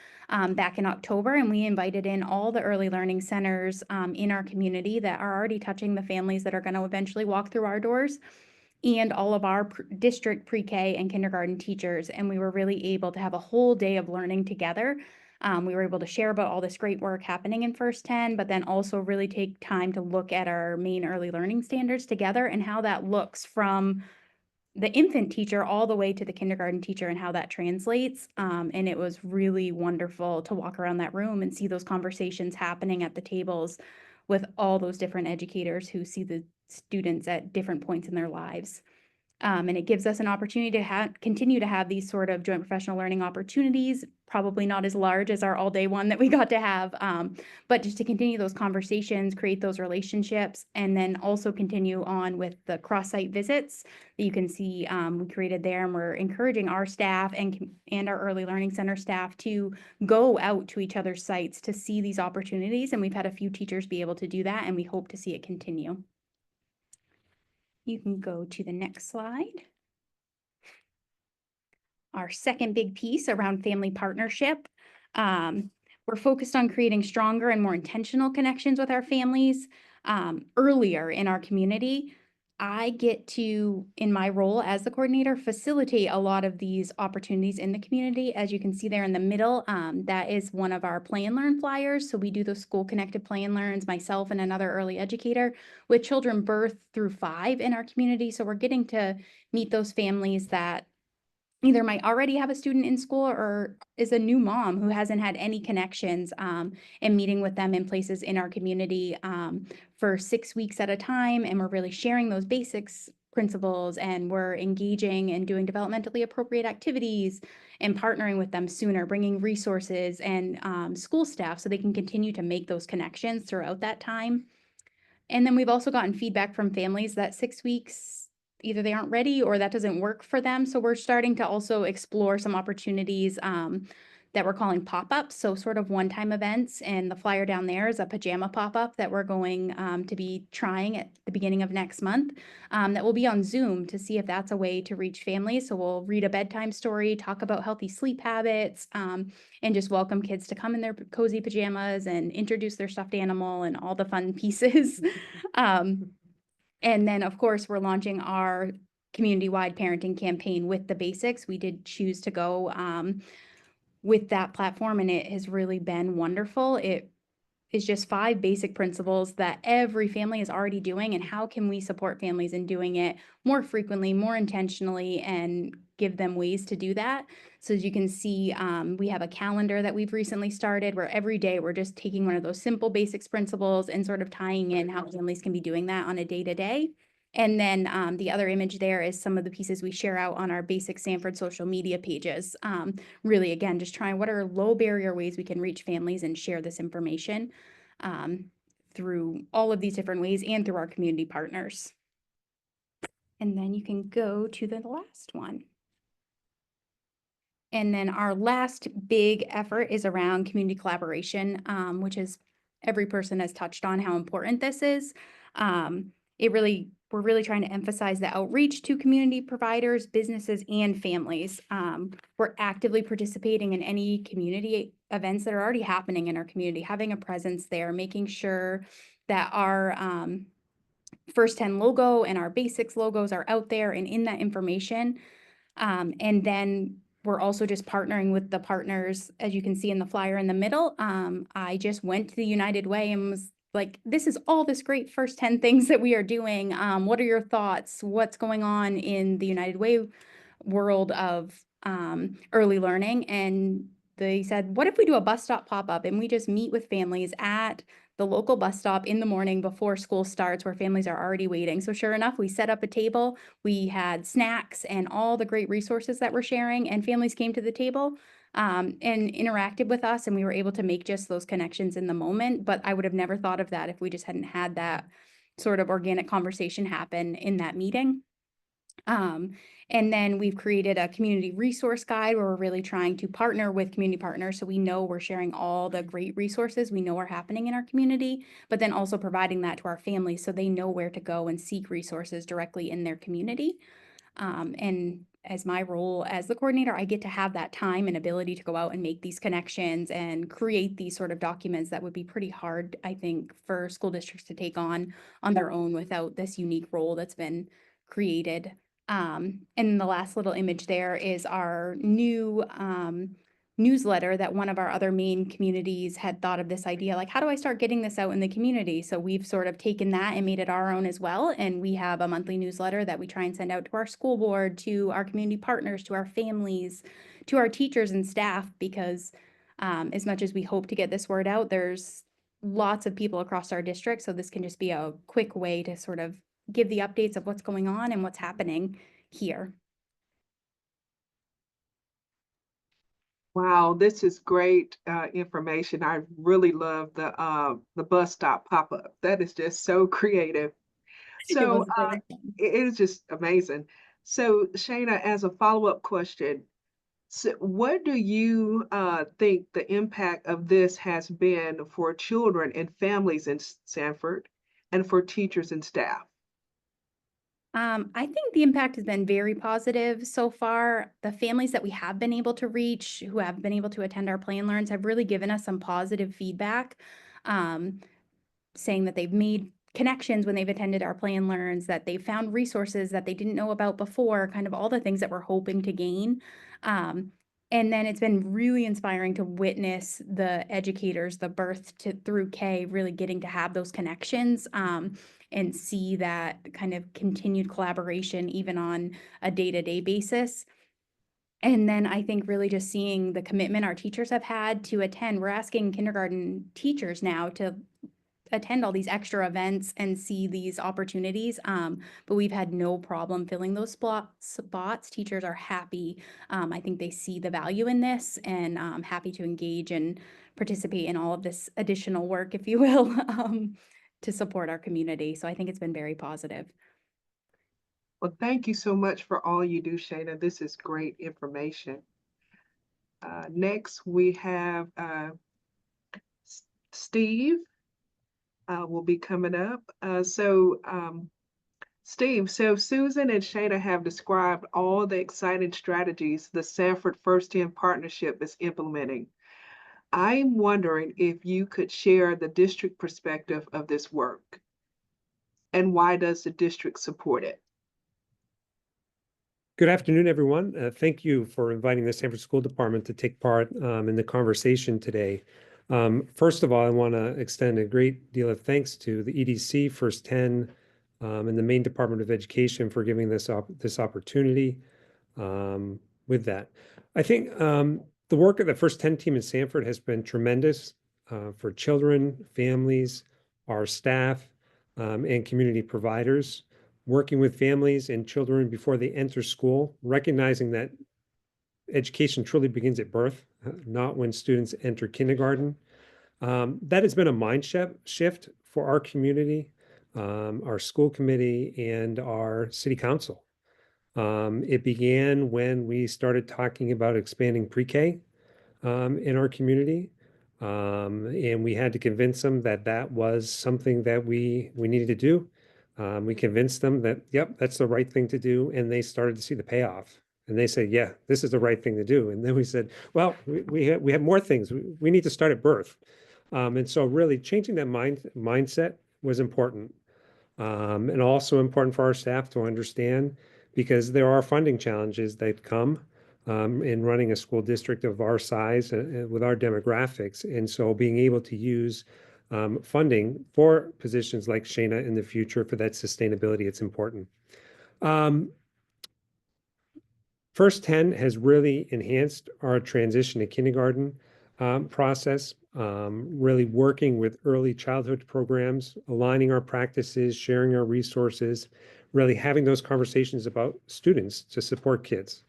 back in October. And we invited in all the early learning centers in our community that are already touching the families that are going to eventually walk through our doors, and all of our district pre-K and kindergarten teachers. And we were really able to have a whole day of learning together. We were able to share about all this great work happening in First 10, but then also really take time to look at our Maine early learning standards together and how that looks from the infant teacher all the way to the kindergarten teacher and how that translates. And it was really wonderful to walk around that room and see those conversations happening at the tables with all those different educators who see the students at different points in their lives. And it gives us an opportunity to continue to have these sort of joint professional learning opportunities, probably not as large as our all-day one that we got to have, but just to continue those conversations, create those relationships, and then also continue on with the cross-site visits that you can see we created there. And we're encouraging our staff and our early learning center staff to go out to each other's sites to see these opportunities. And we've had a few teachers be able to do that, and we hope to see it continue. You can go to the next slide. Our second big piece around family partnership. We're focused on creating stronger and more intentional connections with our families earlier in our community. I get to, in my role as the coordinator, facilitate a lot of these opportunities in the community. As you can see there in the middle, that is one of our Play and Learn flyers. So we do those school connected Play and Learns, myself and another early educator, with children birth through 5 in our community. So we're getting to meet those families that either might already have a student in school or is a new mom who hasn't had any connections, and meeting with them in places in our community for 6 weeks at a time. And we're really sharing those basics principles, and we're engaging and doing developmentally appropriate activities and partnering with them sooner, bringing resources and school staff so they can continue to make those connections throughout that time. And then we've also gotten feedback from families that 6 weeks, either they aren't ready or that doesn't work for them. So we're starting to also explore some opportunities that we're calling pop-ups, so sort of one-time events. And the flyer down there is a pajama pop-up that we're going to be trying at the beginning of next month, that will be on Zoom to see if that's a way to reach families. So we'll read a bedtime story, talk about healthy sleep habits, and just welcome kids to come in their cozy pajamas and introduce their stuffed animal and all the fun pieces. And then, of course, we're launching our community-wide parenting campaign with the basics. We did choose to go with that platform, and it has really been wonderful. It is just 5 basic principles that every family is already doing, and how can we support families in doing it more frequently, more intentionally, and give them ways to do that. So as you can see, we have a calendar that we've recently started where every day we're just taking one of those simple basics principles and sort of tying in how families can be doing that on a day-to-day. And then the other image there is some of the pieces we share out on our basic Sanford social media pages. Really, again, just trying what are low barrier ways we can reach families and share this information through all of these different ways and through our community partners. And then you can go to the last one. And then our last big effort is around community collaboration, which is every person has touched on how important this is. We're really trying to emphasize the outreach to community providers, businesses, and families. We're actively participating in any community events that are already happening in our community, having a presence there, making sure that our First 10 logo and our basics logos are out there and in that information. And then we're also just partnering with the partners, as you can see in the flyer in the middle. I just went to the United Way and was like, this is all this great first 10 things that we are doing. What are your thoughts? What's going on in the United Way world of early learning? And they said, what if we do a bus stop pop-up and we just meet with families at the local bus stop in the morning before school starts, where families are already waiting. So sure enough, we set up a table, we had snacks and all the great resources that we're sharing, and families came to the table and interacted with us, and we were able to make just those connections in the moment. But I would have never thought of that if we just hadn't had that sort of organic conversation happen in that meeting. And then we've created a community resource guide where we're really trying to partner with community partners. So we know we're sharing all the great resources we know are happening in our community, but then also providing that to our families so they know where to go and seek resources directly in their community. And as my role as the coordinator, I get to have that time and ability to go out and make these connections and create these sort of documents that would be pretty hard, I think, for school districts to take on their own without this unique role that's been created. And the last little image there is our new newsletter that one of our other Maine communities had thought of this idea, like, how do I start getting this out in the community? So we've sort of taken that and made it our own as well. And we have a monthly newsletter that we try and send out to our school board, to our community partners, to our families, to our teachers and staff, because as much as we hope to get this word out, there's lots of people across our district. So this can just be a quick way to sort of give the updates of what's going on and what's happening here. Wow, this is great information. I really love the bus stop pop-up. That is just so creative. So it is just amazing. So Shana, as a follow-up question, so what do you think the impact of this has been for children and families in Sanford and for teachers and staff? I think the impact has been very positive so far. The families that we have been able to reach, who have been able to attend our Play and Learns, have really given us some positive feedback, saying that they've made connections when they've attended our Play and Learns, that they found resources that they didn't know about before, kind of all the things that we're hoping to gain. And then it's been really inspiring to witness the educators, the birth to through K, really getting to have those connections, and see that kind of continued collaboration even on a day-to-day basis. And then I think really just seeing the commitment our teachers have had to attend. We're asking kindergarten teachers now to attend all these extra events and see these opportunities. But we've had no problem filling those spots. Teachers are happy. I think they see the value in this, and happy to engage and participate in all of this additional work, if you will, to support our community. So I think it's been very positive. Well, thank you so much for all you do, Shana. This is great information. Next, we have Steve will be coming up. Steve, so Susan and Shana have described all the exciting strategies the Sanford First 10 Partnership is implementing. I'm wondering if you could share the district perspective of this work, and why does the district support it? Good afternoon, everyone. Thank you for inviting the Sanford School Department to take part in the conversation today. First of all, I want to extend a great deal of thanks to the EDC, First 10, and the Maine Department of Education for giving this opportunity. With that, I think the work of the First 10 team in Sanford has been tremendous for children, families, our staff, and community providers, working with families and children before they enter school, recognizing that education truly begins at birth, not when students enter kindergarten. That has been a mind shift for our community, our school committee, and our city council. It began when we started talking about expanding pre-K in our community. And we had to convince them that that was something that we needed to do. We convinced them that, yep, that's the right thing to do. And they started to see the payoff. And they said, yeah, this is the right thing to do. And then we said, well, we have more things. We need to start at birth. And so really changing that mindset was important. And also important for our staff to understand, because there are funding challenges that come in running a school district of our size with our demographics. And so being able to use funding for positions like Shana in the future for that sustainability, it's important. First 10 has really enhanced our transition to kindergarten process, really working with early childhood programs, aligning our practices, sharing our resources, really having those conversations about students to support kids.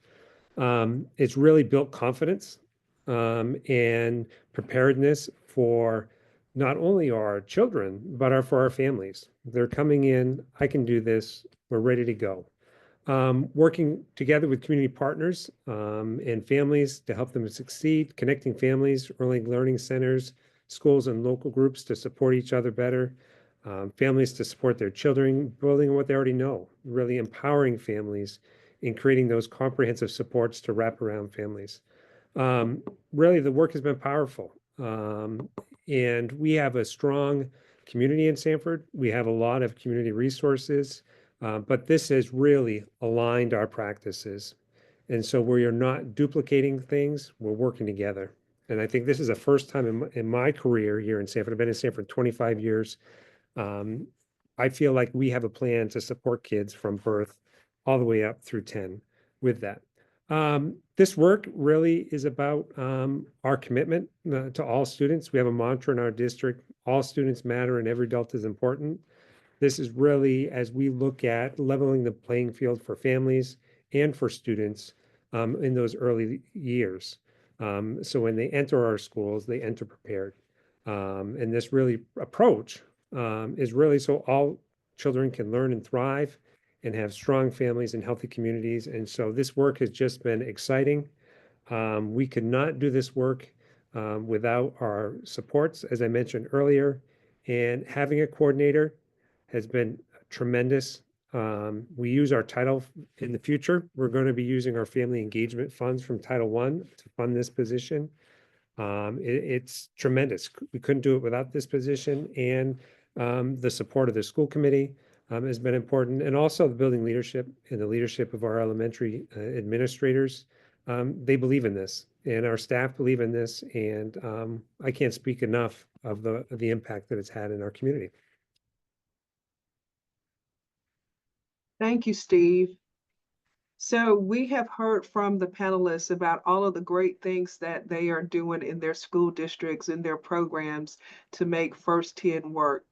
It's really built confidence and preparedness for not only our children, but for our families. They're coming in, I can do this, we're ready to go. Working together with community partners and families to help them succeed, connecting families, early learning centers, schools, and local groups to support each other better, families to support their children, building on what they already know, really empowering families in creating those comprehensive supports to wrap around families. Really, the work has been powerful. And we have a strong community in Sanford. We have a lot of community resources, but this has really aligned our practices. And so we are not duplicating things, we're working together. And I think this is the first time in my career here in Sanford. I've been in Sanford 25 years. I feel like we have a plan to support kids from birth all the way up through 10 with that. This work really is about our commitment to all students. We have a mantra in our district: all students matter and every adult is important. This is really, as we look at leveling the playing field for families and for students in those early years. So when they enter our schools, they enter prepared. And this really approach is really so all children can learn and thrive and have strong families and healthy communities. And so this work has just been exciting. We could not do this work without our supports, as I mentioned earlier, and having a coordinator has been tremendous. We use our title in the future. We're going to be using our family engagement funds from Title I to fund this position. It's tremendous. We couldn't do it without this position. And The support of the school committee has been important, and also the building leadership and the leadership of our elementary administrators. They believe in this, and our staff believe in this, and I can't speak enough of the impact that it's had in our community. Thank you, Steve. So we have heard from the panelists about all of the great things that they are doing in their school districts and their programs to make First 10 work.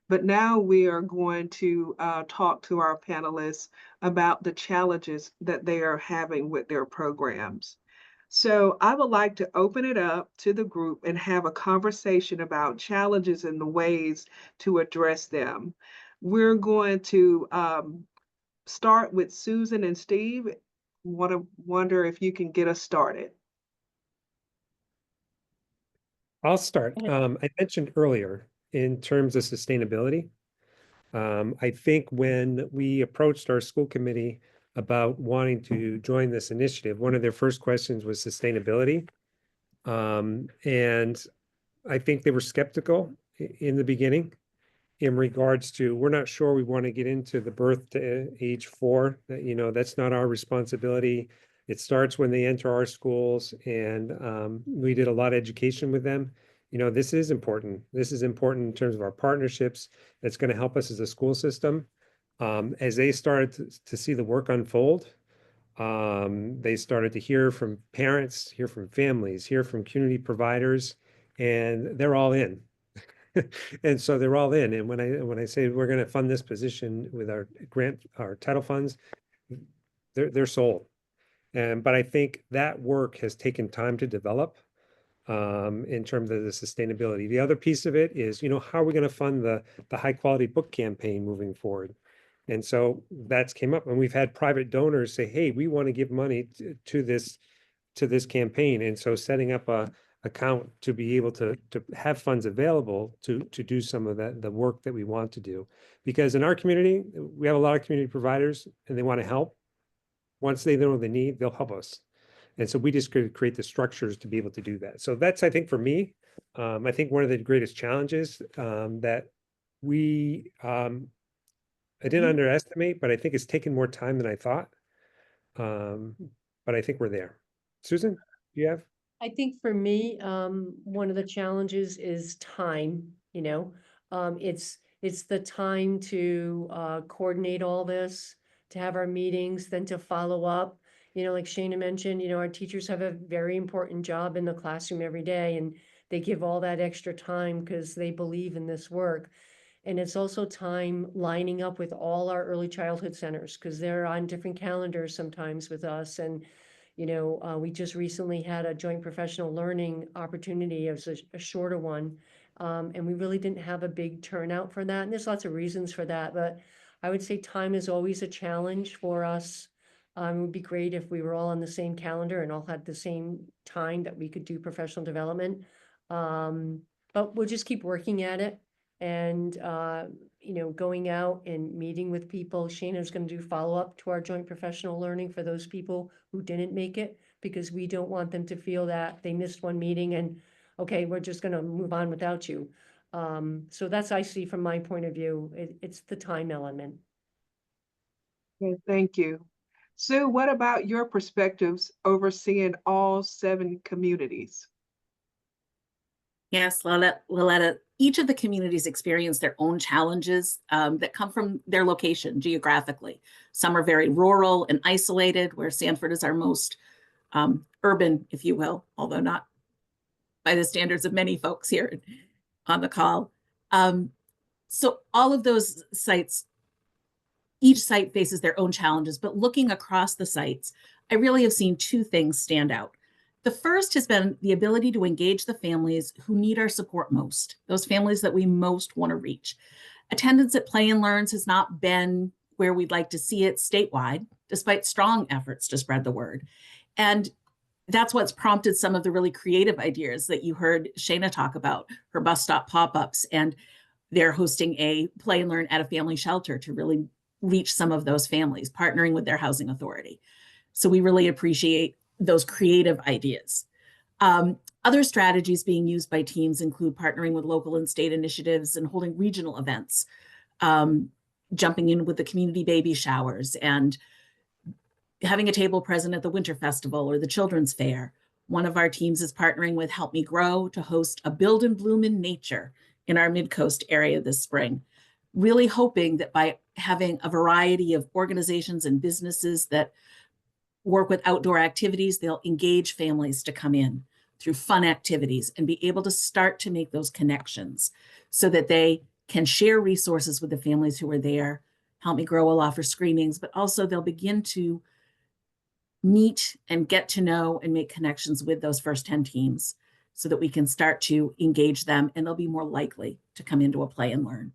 But now we are going to talk to our panelists about the challenges that they are having with their programs. So I would like to open it up to the group and have a conversation about challenges and the ways to address them. We're going to start with Susan and Steve. Wonder if you can get us started. I'll start. I mentioned earlier in terms of sustainability. I think when we approached our school committee about wanting to join this initiative, one of their first questions was sustainability. And I think they were skeptical in the beginning in regards to, we're not sure we want to get into the birth to age 4, that, you know, that's not our responsibility. It starts when they enter our schools, and we did a lot of education with them. You know, this is important. This is important in terms of our partnerships. That's going to help us as a school system. As they started to see the work unfold, they started to hear from parents, hear from families, hear from community providers, and they're all in. And so they're all in. And when I say we're going to fund this position with our title funds, they're sold. But I think that work has taken time to develop in terms of the sustainability. The other piece of it is, you know, how are we going to fund the high quality book campaign moving forward? And so that's came up, and we've had private donors say, hey, we want to give money to this campaign. And so setting up a account to be able to have funds available to do some of the work that we want to do. Because in our community, we have a lot of community providers and they want to help. Once they know what they need, they'll help us. And so we just create the structures to be able to do that. So that's, I think, for me, I think one of the greatest challenges that I didn't underestimate, but I think it's taken more time than I thought. But I think we're there. Susan, do you have? I think for me, one of the challenges is time, you know. It's the time to coordinate all this, to have our meetings, then to follow up. You know, like Shana mentioned, you know, our teachers have a very important job in the classroom every day, and they give all that extra time because they believe in this work. And it's also time lining up with all our early childhood centers because they're on different calendars sometimes with us. And you know, we just recently had a joint professional learning opportunity. It was a shorter one. And we really didn't have a big turnout for that. And there's lots of reasons for that. But I would say time is always a challenge for us. It would be great if we were all on the same calendar and all had the same time that we could do professional development. But we'll just keep working at it. And, you know, going out and meeting with people. Shana's going to do follow-up to our joint professional learning for those people who didn't make it, because we don't want them to feel that they missed one meeting and, okay, we're just going to move on without you. So that's, I see from my point of view, it's the time element. Okay, thank you. Sue, what about your perspectives overseeing all 7 communities? Yes, Liletta, each of the communities experience their own challenges that come from their location geographically. Some are very rural and isolated, where Sanford is our most urban, if you will, although not by the standards of many folks here on the call. So all of those sites, each site faces their own challenges, but looking across the sites, I really have seen 2 things stand out. The first has been the ability to engage the families who need our support most, those families that we most want to reach. Attendance at Play and Learns has not been where we'd like to see it statewide, despite strong efforts to spread the word. And that's what's prompted some of the really creative ideas that you heard Shana talk about, her bus stop pop-ups, and they're hosting a Play and Learn at a family shelter to really reach some of those families, partnering with their housing authority. So we really appreciate those creative ideas. Other strategies being used by teams include partnering with local and state initiatives and holding regional events, jumping in with the community baby showers, and having a table present at the Winter Festival or the Children's Fair. One of our teams is partnering with Help Me Grow to host a Build and Bloom in Nature in our Mid-Coast area this spring, really hoping that by having a variety of organizations and businesses that work with outdoor activities, they'll engage families to come in through fun activities and be able to start to make those connections so that they can share resources with the families who are there. Help Me Grow will offer screenings, but also they'll begin to meet and get to know and make connections with those first 10 teams so that we can start to engage them and they'll be more likely to come into a play and learn.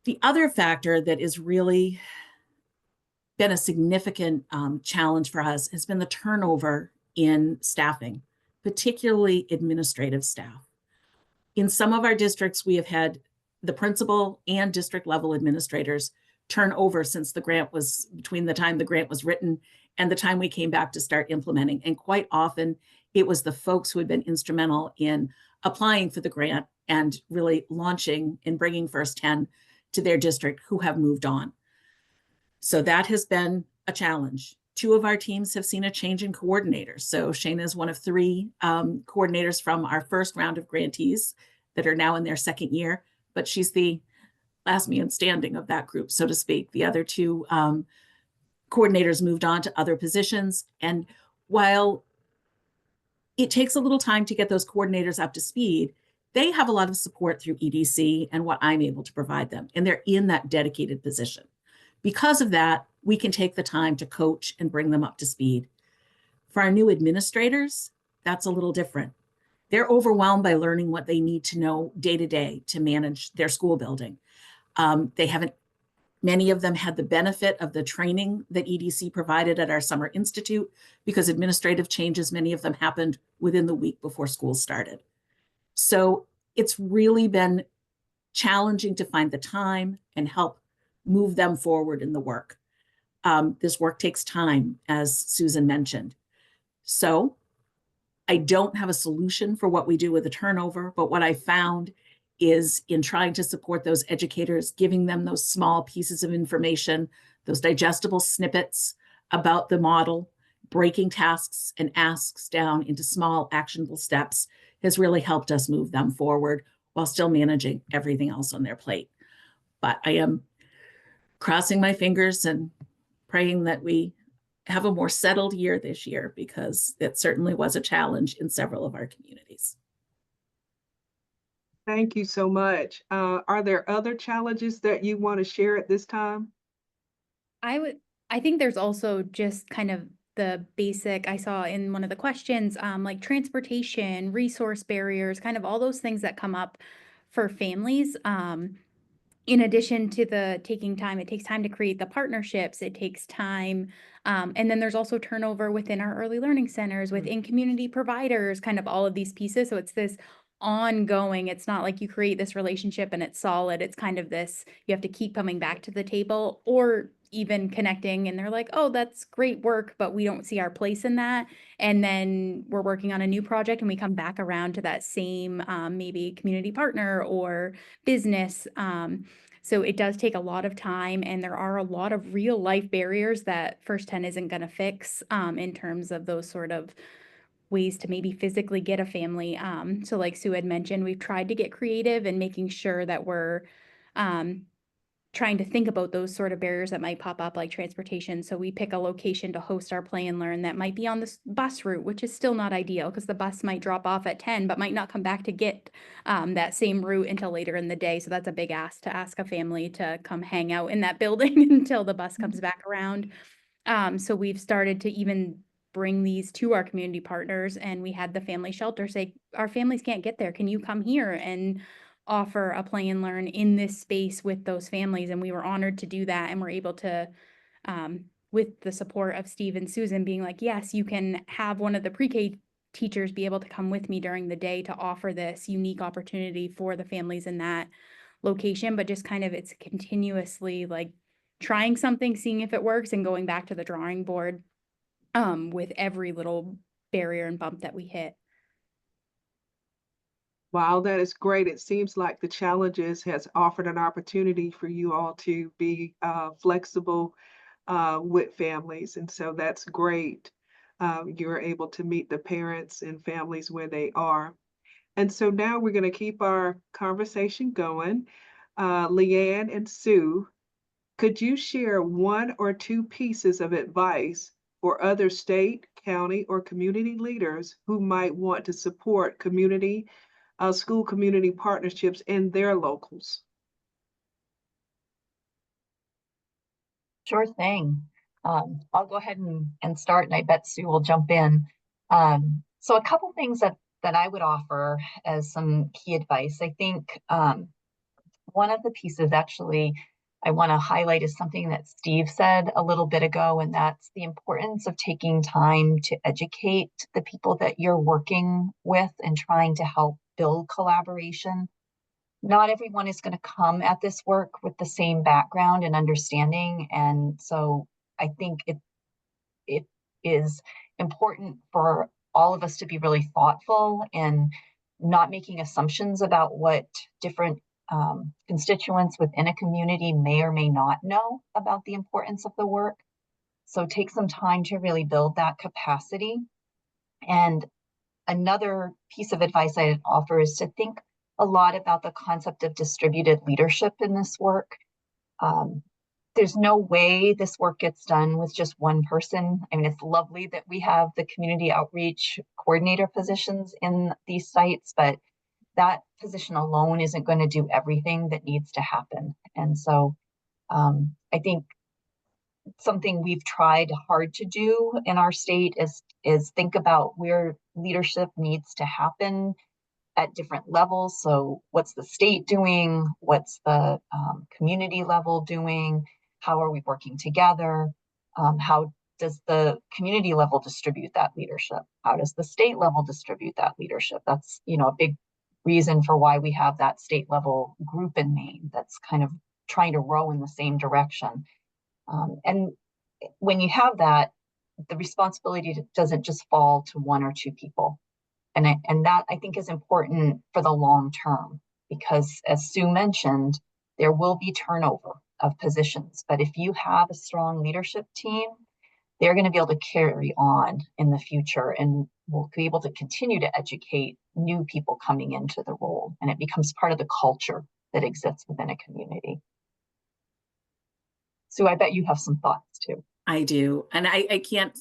The other factor that is really been a significant challenge for us has been the turnover in staffing, particularly administrative staff. In some of our districts, we have had the principal and district level administrators turn over since the grant was, between the time the grant was written and the time we came back to start implementing. And quite often it was the folks who had been instrumental in applying for the grant and really launching and bringing First 10 to their district who have moved on. So that has been a challenge. 2 of our teams have seen a change in coordinators. So Shana is one of 3 coordinators from our first round of grantees that are now in their second year, but she's the last man standing of that group, so to speak. The other 2 coordinators moved on to other positions. And while it takes a little time to get those coordinators up to speed, they have a lot of support through EDC and what I'm able to provide them. And they're in that dedicated position. Because of that, we can take the time to coach and bring them up to speed. For our new administrators, that's a little different. They're overwhelmed by learning what they need to know day to day to manage their school building. Many of them had the benefit of the training that EDC provided at our Summer Institute because administrative changes, many of them happened within the week before school started. So it's really been challenging to find the time and help move them forward in the work. This work takes time, as Susan mentioned. So I don't have a solution for what we do with the turnover, but what I found is in trying to support those educators, giving them those small pieces of information, those digestible snippets about the model, breaking tasks and asks down into small actionable steps has really helped us move them forward while still managing everything else on their plate. But I am crossing my fingers and praying that we have a more settled year this year because it certainly was a challenge in several of our communities. Thank you so much. Are there other challenges that you want to share at this time? I think there's also just kind of the basic, I saw in one of the questions, like transportation, resource barriers, kind of all those things that come up for families. In addition to the taking time, it takes time to create the partnerships, it takes time. And then there's also turnover within our early learning centers, within community providers, kind of all of these pieces. So it's this ongoing, it's not like you create this relationship and it's solid. It's kind of this, you have to keep coming back to the table or even connecting and they're like, oh, that's great work, but we don't see our place in that. And then we're working on a new project and we come back around to that same maybe community partner or business. So it does take a lot of time and there are a lot of real life barriers that First 10 isn't going to fix in terms of those sort of ways to maybe physically get a family. So like Sue had mentioned, we've tried to get creative and making sure that we're trying to think about those sort of barriers that might pop up, like transportation. So we pick a location to host our play and learn that might be on this bus route, which is still not ideal because the bus might drop off at 10, but might not come back to get that same route until later in the day. So that's a big ask to ask a family to come hang out in that building until the bus comes back around. So we've started to even bring these to our community partners, and we had the family shelter say, our families can't get there. Can you come here and offer a play and learn in this space with those families? And we were honored to do that. And we're able to, with the support of Steve and Susan being like, yes, you can have one of the pre-K teachers be able to come with me during the day to offer this unique opportunity for the families in that location. But just kind of, it's continuously like trying something, seeing if it works and going back to the drawing board with every little barrier and bump that we hit. Wow, that is great. It seems like the challenges has offered an opportunity for you all to be flexible with families. And so that's great. You're able to meet the parents and families where they are. And so now we're going to keep our conversation going. Leanne and Sue, could you share one or two pieces of advice for other state, county, or community leaders who might want to support school community partnerships in their locals? Sure thing. I'll go ahead and start, and I bet Sue will jump in. So a couple things that I would offer as some key advice. I think one of the pieces actually I want to highlight is something that Steve said a little bit ago, and that's the importance of taking time to educate the people that you're working with and trying to help build collaboration. Not everyone is going to come at this work with the same background and understanding. And so I think it is important for all of us to be really thoughtful and not making assumptions about what different constituents within a community may or may not know about the importance of the work. So take some time to really build that capacity. And another piece of advice I'd offer is to think a lot about the concept of distributed leadership in this work. There's no way this work gets done with just one person. I mean, it's lovely that we have the community outreach coordinator positions in these sites, but that position alone isn't going to do everything that needs to happen. And so I think something we've tried hard to do in our state is think about where leadership needs to happen at different levels. So what's the state doing? What's the community level doing? How are we working together? How does the community level distribute that leadership? How does the state level distribute that leadership? That's, a big reason for why we have that state level group in Maine that's kind of trying to row in the same direction. And when you have that, the responsibility doesn't just fall to one or two people. And that I think is important for the long term, because as Sue mentioned, there will be turnover of positions. But if you have a strong leadership team, they're going to be able to carry on in the future and will be able to continue to educate new people coming into the role. And it becomes part of the culture that exists within a community. Sue, I bet you have some thoughts too. I do. And I can't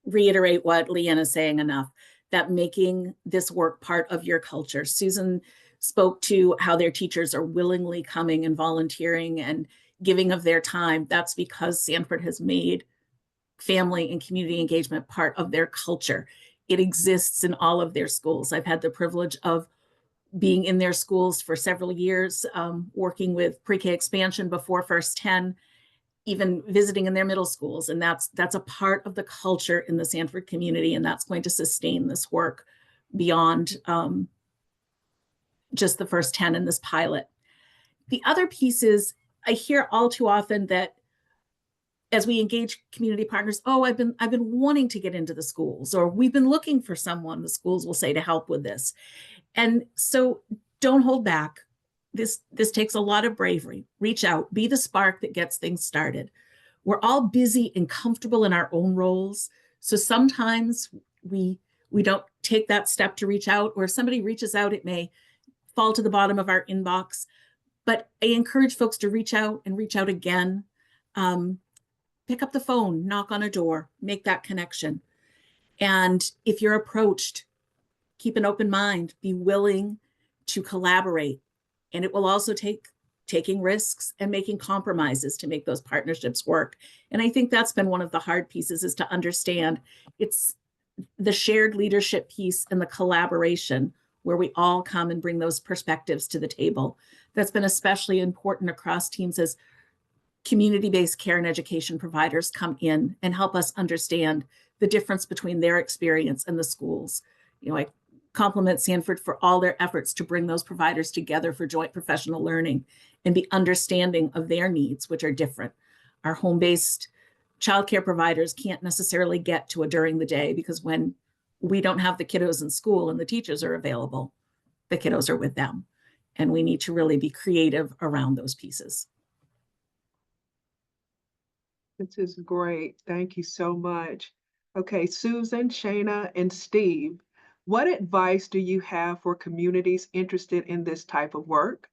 reiterate what Leanne is saying enough, that making this work part of your culture. Susan spoke to how their teachers are willingly coming and volunteering and giving of their time. That's because Sanford has made family and community engagement part of their culture. It exists in all of their schools. I've had the privilege of being in their schools for several years, working with pre-K expansion before First 10, even visiting in their middle schools. And that's a part of the culture in the Sanford community, and that's going to sustain this work beyond just the First 10 in this pilot. The other piece is, I hear all too often that as we engage community partners, oh, I've been wanting to get into the schools, or we've been looking for someone, the schools will say, to help with this. And so don't hold back. This takes a lot of bravery. Reach out, be the spark that gets things started. We're all busy and comfortable in our own roles. So sometimes we don't take that step to reach out, or if somebody reaches out, it may fall to the bottom of our inbox. But I encourage folks to reach out and reach out again. Pick up the phone, knock on a door, make that connection. And if you're approached, keep an open mind, be willing to collaborate. And it will also take taking risks and making compromises to make those partnerships work. And I think that's been one of the hard pieces, is to understand it's the shared leadership piece and the collaboration where we all come and bring those perspectives to the table. That's been especially important across teams as community-based care and education providers come in and help us understand the difference between their experience and the schools. I compliment Sanford for all their efforts to bring those providers together for joint professional learning and be understanding of their needs, which are different. Our home-based childcare providers can't necessarily get to a during the day, because when we don't have the kiddos in school and the teachers are available, the kiddos are with them. And we need to really be creative around those pieces. This is great. Thank you so much. Okay, Susan, Shana, and Steve, what advice do you have for communities interested in this type of work?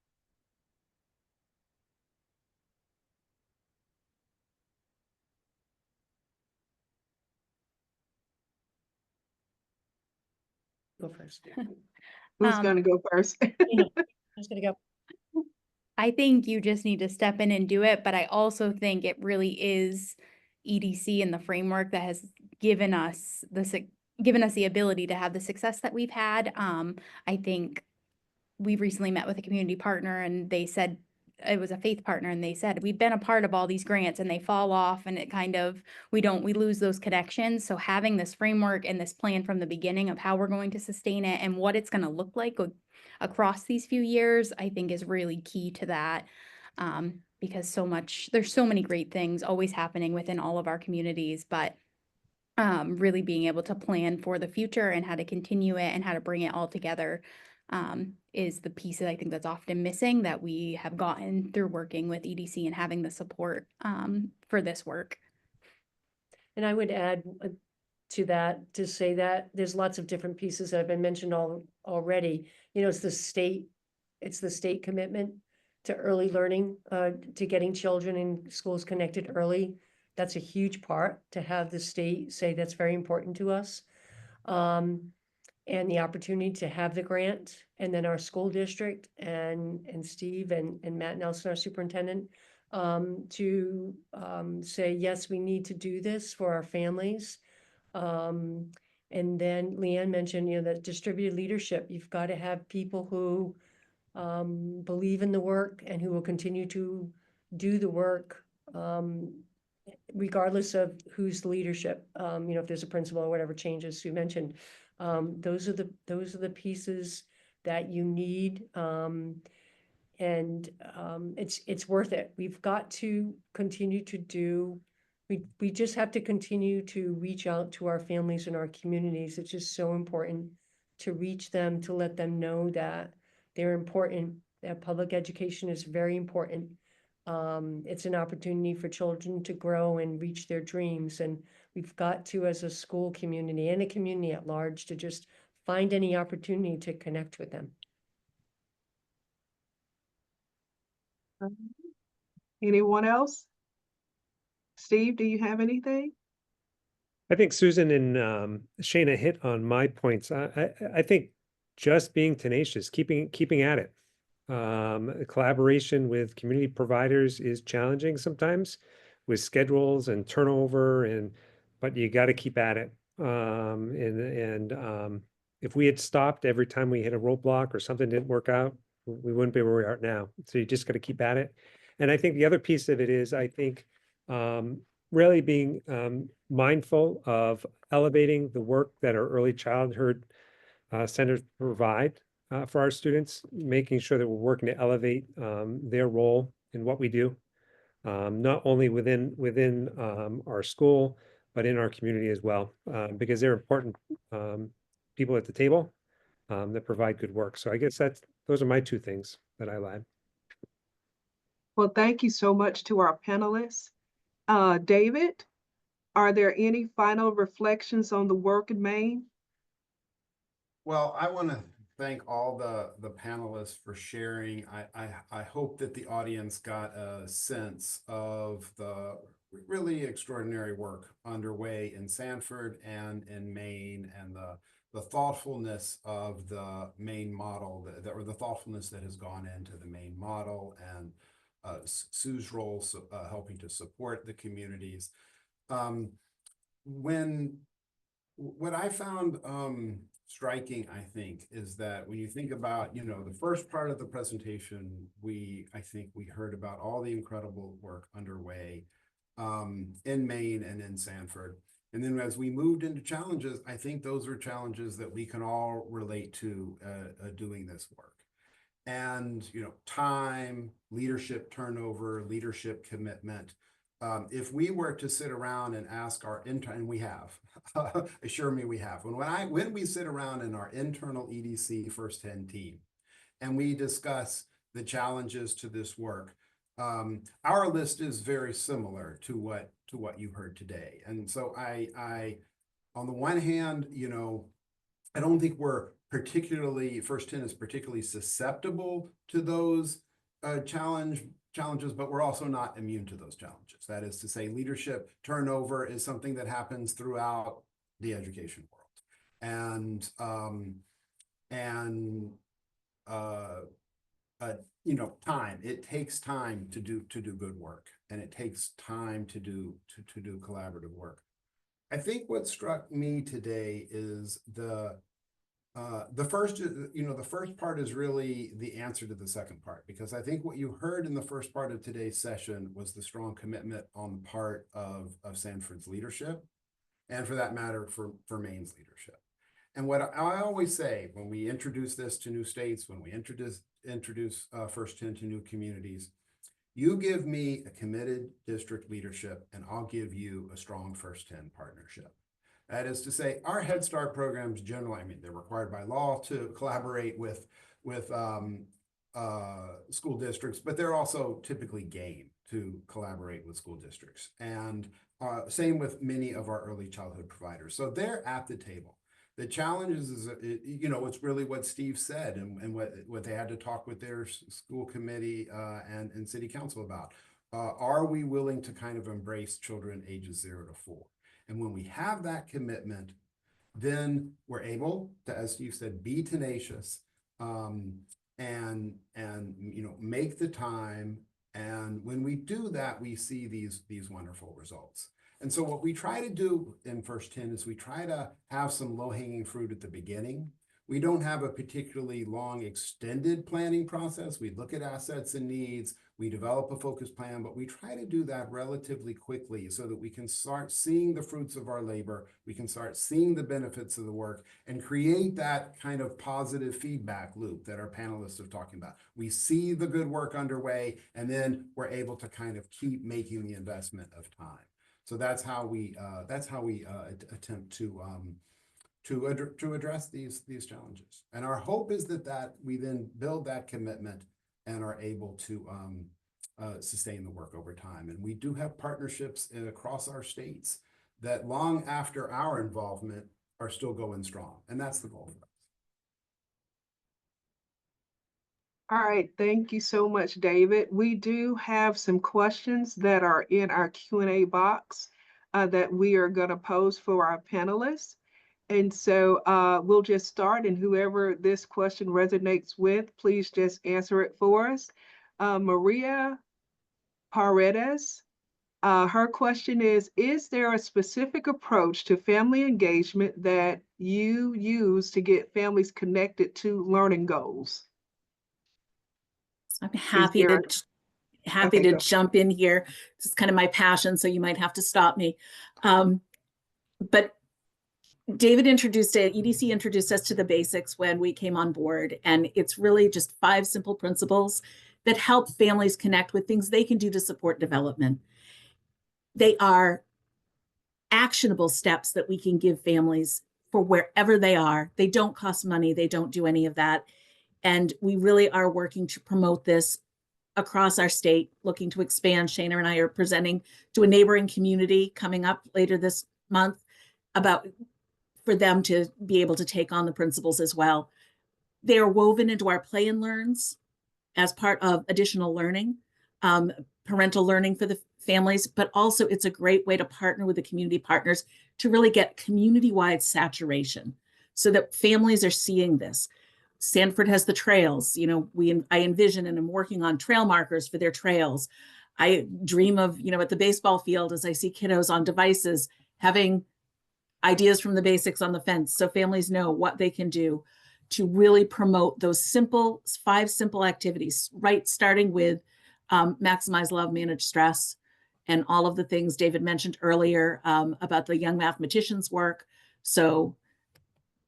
Go first. Who's Um, going to go first? I'm just gonna go. I think you just need to step in and do it, but I also think it really is EDC and the framework that has given us the ability to have the success that we've had. I think we recently met with a community partner and they said, it was a faith partner, and they said, we've been a part of all these grants and they fall off, and it kind of, we lose those connections. So having this framework and this plan from the beginning of how we're going to sustain it and what it's going to look like across these few years, I think is really key to that. Because there's so many great things always happening within all of our communities, but really being able to plan for the future and how to continue it and how to bring it all together is the piece that I think that's often missing, that we have gotten through working with EDC and having the support for this work. And I would add to that, to say that there's lots of different pieces that have been mentioned already. You know, it's the state commitment to early learning, to getting children in schools connected early. That's a huge part, to have the state say that's very important to us. And the opportunity to have the grant, and then our school district and Steve and Matt Nelson, our superintendent, to say, yes, we need to do this for our families. And then Leanne mentioned, you know, that distributed leadership. You've got to have people who believe in the work and who will continue to do the work, regardless of who's the leadership. You know, if there's a principal or whatever changes you mentioned, those are the pieces that you need. And it's worth it. We've got to continue to do. We just have to continue to reach out to our families and our communities. It's just so important to reach them, to let them know that they're important, that public education is very important. It's an opportunity for children to grow and reach their dreams. And we've got to, as a school community and a community at large, to just find any opportunity to connect with them. Anyone else? Steve, do you have anything? I think Susan and Shana hit on my points. I think just being tenacious, keeping at it. Collaboration with community providers is challenging sometimes with schedules and turnover, but you got to keep at it. If we had stopped every time we hit a roadblock or something didn't work out, we wouldn't be where we are now. So you just got to keep at it. And I think the other piece of it is, I think, really being mindful of elevating the work that our early childhood centers provide for our students, making sure that we're working to elevate their role in what we do, not only within our school, but in our community as well, because they're important people at the table that provide good work. So I guess those are my two things that I add. Well, thank you so much to our panelists. David, are there any final reflections on the work in Maine? Well, I want to thank all the panelists for sharing. I hope that the audience got a sense of the really extraordinary work underway in Sanford and in Maine, and the thoughtfulness of the Maine model, or the thoughtfulness that has gone into the Maine model, and Sue's role helping to support the communities. What I found striking, I think, is that when you think about, you know, the first part of the presentation, I think we heard about all the incredible work underway in Maine and in Sanford. And then as we moved into challenges, I think those are challenges that we can all relate to doing this work. And, you know, time, leadership turnover, leadership commitment. If we were to sit around and ask our intern, and we have, assure me we have, when we sit around in our internal EDC First 10 team and we discuss the challenges to this work. Our list is very similar to what you heard today. And so I on the one hand, you know, I don't think we're particularly, First 10 is particularly susceptible to those challenges, but we're also not immune to those challenges. That is to say, leadership turnover is something that happens throughout the education world. You know, time, it takes time to do good work, and it takes time to do collaborative work. I think what struck me today is the first, you know, the first part is really the answer to the second part, because I think what you heard in the first part of today's session was the strong commitment on the part of Sanford's leadership, and for that matter, for Maine's leadership. And what I always say when we introduce this to new states, when we introduce First 10 to new communities, you give me a committed district leadership, and I'll give you a strong First 10 partnership. That is to say, our Head Start programs generally, I mean, they're required by law to collaborate with school districts, but they're also typically game to collaborate with school districts. And same with many of our early childhood providers. So they're at the table. The challenge is, you know, it's really what Steve said, and what they had to talk with their school committee and city council about. Are we willing to kind of embrace children ages 0 to 4? And when we have that commitment, then we're able to, as Steve said, be tenacious and you know, make the time. And when we do that, we see these wonderful results. And so what we try to do in First 10 is we try to have some low-hanging fruit at the beginning. We don't have a particularly long extended planning process. We look at assets and needs, we develop a focus plan, but we try to do that relatively quickly so that we can start seeing the fruits of our labor, we can start seeing the benefits of the work, and create that kind of positive feedback loop that our panelists are talking about. We see the good work underway, and then we're able to kind of keep making the investment of time. So that's how we attempt to address these challenges. And our hope is that we then build that commitment and are able to sustain the work over time. And we do have partnerships across our states that long after our involvement are still going strong. And that's the goal for us. All right, thank you so much, David. We do have some questions that are in our Q&A box that we are going to pose for our panelists. And so we'll just start, and whoever this question resonates with, please just answer it for us. Maria Paredes, her question is there a specific approach to family engagement that you use to get families connected to learning goals? I'm happy to jump in here. This is kind of my passion, so you might have to stop me. But David EDC introduced us to the basics when we came on board, and it's really just 5 simple principles that help families connect with things they can do to support development. They are actionable steps that we can give families for wherever they are. They don't cost money. They don't do any of that. And we really are working to promote this across our state, looking to expand. Shana and I are presenting to a neighboring community coming up later this month for them to be able to take on the principles as well. They are woven into our play and learns as part of additional learning, parental learning for the families, but also it's a great way to partner with the community partners to really get community-wide saturation so that families are seeing this. Sanford has the trails, you know, I envision and I'm working on trail markers for their trails. I dream of, you know, at the baseball field as I see kiddos on devices having ideas from the basics on the fence so families know what they can do to really promote those 5 simple activities, right? Starting with maximize love, manage stress, and all of the things David mentioned earlier about the young mathematicians' work. So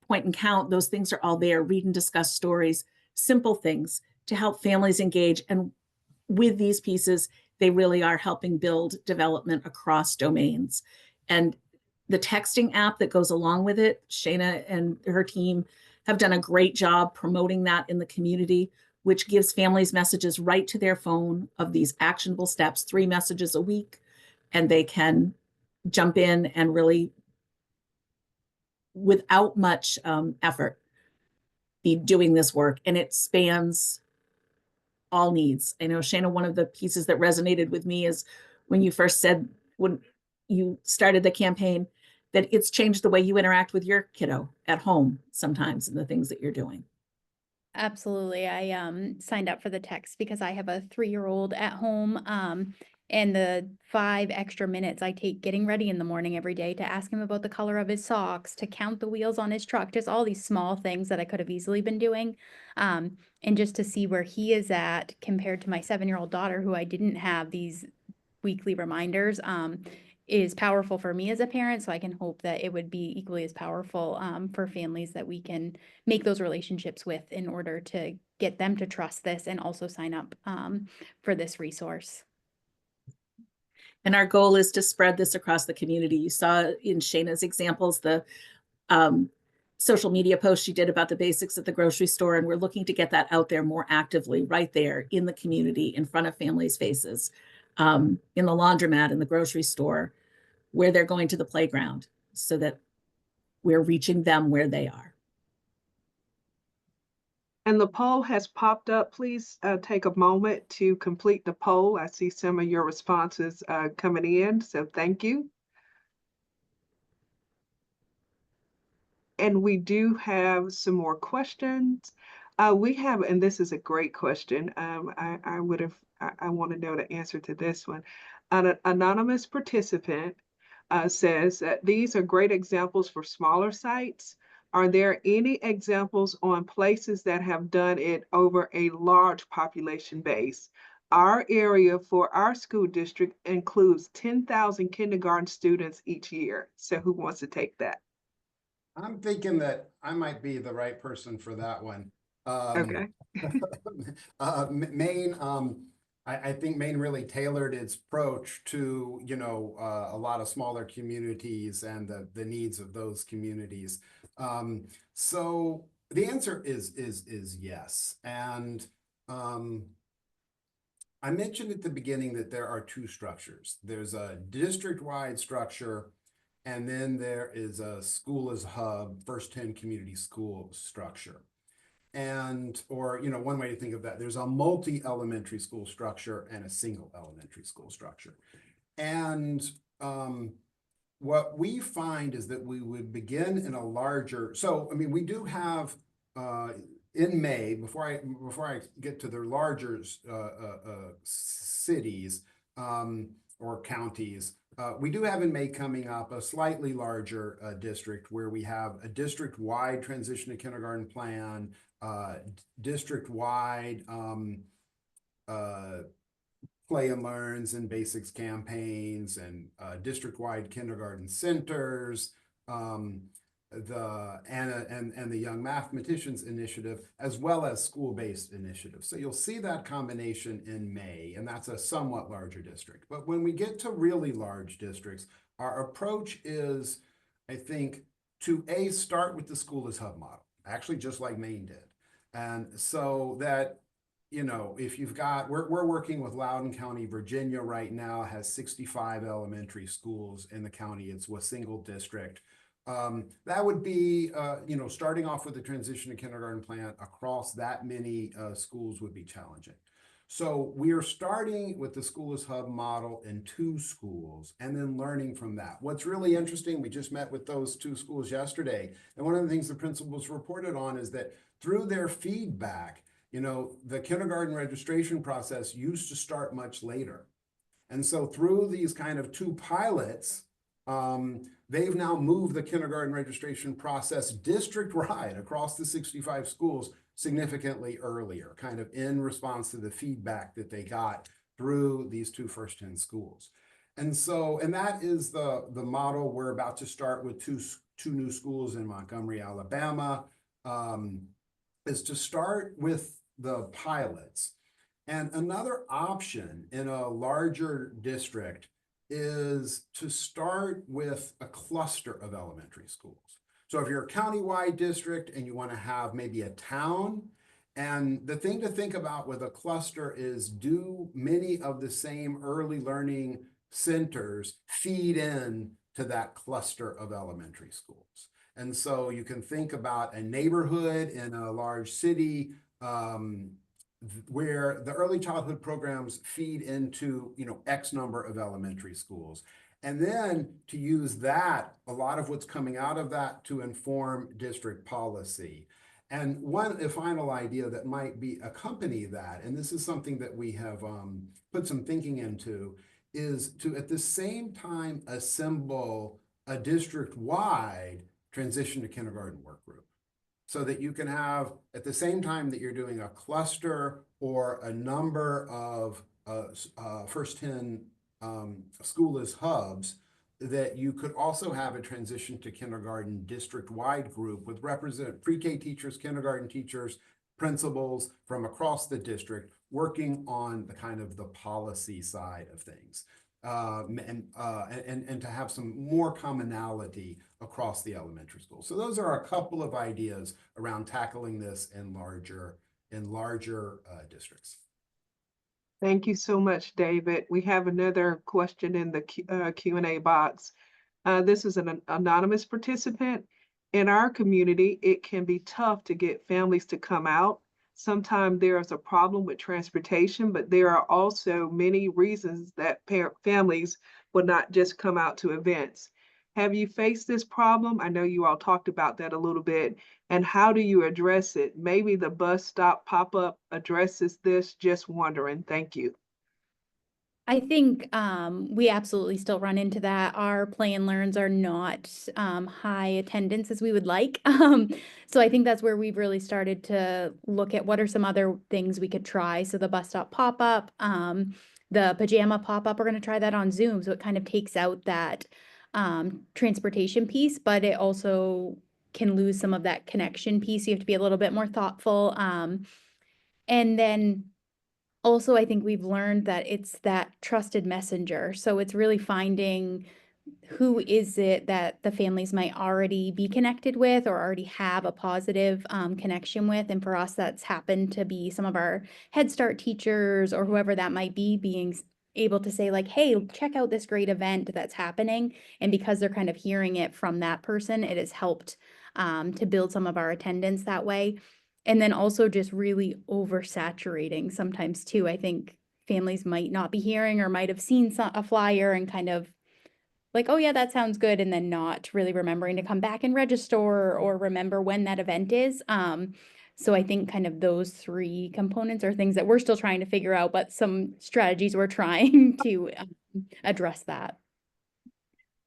point and count, those things are all there. Read and discuss stories, simple things to help families engage. And with these pieces, they really are helping build development across domains. And the texting app that goes along with it, Shana and her team have done a great job promoting that in the community, which gives families messages right to their phone of these actionable steps, 3 messages a week, and they can jump in and really, without much effort, be doing this work. And it spans all needs. I know, Shana, one of the pieces that resonated with me is when you first said, when you started the campaign, that it's changed the way you interact with your kiddo at home sometimes and the things that you're doing. Absolutely. I signed up for the text because I have a 3-year-old at home. And the 5 extra minutes I take getting ready in the morning every day to ask him about the color of his socks, to count the wheels on his truck, just all these small things that I could have easily been doing. And just to see where he is at compared to my 7-year-old daughter, who I didn't have these weekly reminders, is powerful for me as a parent. So I can hope that it would be equally as powerful for families that we can make those relationships with in order to get them to trust this and also sign up for this resource. And our goal is to spread this across the community. You saw in Shana's examples, the social media post she did about the basics at the grocery store, and we're looking to get that out there more actively right there in the community, in front of families' faces, in the laundromat, in the grocery store, where they're going to the playground, so that we're reaching them where they are. And the poll has popped up. Please take a moment to complete the poll. I see some of your responses coming in, so thank you. And we do have some more questions. We have, and this is a great question. I want to know the answer to this one. An anonymous participant says that these are great examples for smaller sites. Are there any examples on places that have done it over a large population base? Our area for our school district includes 10,000 kindergarten students each year. So who wants to take that? I'm thinking that I might be the right person for that one. Okay. Maine, I think Maine really tailored its approach to, a lot of smaller communities and the needs of those communities. So the answer is yes. And I mentioned at the beginning that there are 2 structures. There's a district-wide structure, and then there is a school as hub, first 10 community school structure. And, or, one way to think of that, there's a multi-elementary school structure and a single elementary school structure. And what we find is that we would begin in a larger, we do have, in May, before I get to the larger cities or counties, we do have in May coming up a slightly larger district where we have a district-wide transition to kindergarten plan, district-wide play and learns and basics campaigns, and district-wide kindergarten centers, the Young Mathematicians Initiative, as well as school-based initiatives. So you'll see that combination in May, and that's a somewhat larger district. But when we get to really large districts, our approach is, I think, to start with the school as hub model, actually just like Maine did. And so that, if you've got, we're working with Loudoun County, Virginia right now, has 65 elementary schools in the county. It's a single district. That would be, starting off with the transition to kindergarten plan across that many schools would be challenging. So we are starting with the school as hub model in 2 schools and then learning from that. What's really interesting, we just met with those 2 schools yesterday, and one of the things the principals reported on is that through their feedback, the kindergarten registration process used to start much later. And so through these kind of 2 pilots, they've now moved the kindergarten registration process district-wide across the 65 schools significantly earlier, kind of in response to the feedback that they got through these 2 first 10 schools. And so, and that is the model. We're about to start with two new schools in Montgomery, Alabama, is to start with the pilots. And another option in a larger district is to start with a cluster of elementary schools. So if you're a countywide district and you want to have maybe a town, and the thing to think about with a cluster is, do many of the same early learning centers feed in to that cluster of elementary schools? And so you can think about a neighborhood in a large city where the early childhood programs feed into, X number of elementary schools. And then to use that, a lot of what's coming out of that to inform district policy. And a final idea that might be accompany that, and this is something that we have put some thinking into, is to at the same time assemble a district-wide transition to kindergarten work group, so that you can have, at the same time that you're doing a cluster or a number of first 10 school as hubs, that you could also have a transition to kindergarten district-wide group with pre-K teachers, kindergarten teachers, principals from across the district working on the kind of the policy side of things, and to have some more commonality across the elementary school. So those are a couple of ideas around tackling this in larger districts. Thank you so much, David. We have another question in the Q&A box. This is an anonymous participant. In our community, it can be tough to get families to come out. Sometimes there is a problem with transportation, but there are also many reasons that families would not just come out to events. Have you faced this problem? I know you all talked about that a little bit. And how do you address it? Maybe the bus stop pop-up addresses this, just wondering. Thank you. I think we absolutely still run into that. Our play and learns are not high attendance as we would like. So I think that's where we've really started to look at what are some other things we could try. So the bus stop pop-up, the pajama pop-up, we're going to try that on Zoom. So it kind of takes out that transportation piece, but it also can lose some of that connection piece. You have to be a little bit more thoughtful. And then also, I think we've learned that it's that trusted messenger. So it's really finding who is it that the families might already be connected with or already have a positive connection with. And for us, that's happened to be some of our Head Start teachers or whoever that might be, being able to say like, hey, check out this great event that's happening. And because they're kind of hearing it from that person, it has helped to build some of our attendance that way. And then also just really oversaturating sometimes too. I think families might not be hearing or might have seen a flyer and kind of like, oh yeah, that sounds good. And then not really remembering to come back and register or remember when that event is. So I think kind of those three components are things that we're still trying to figure out, but some strategies we're trying to address that.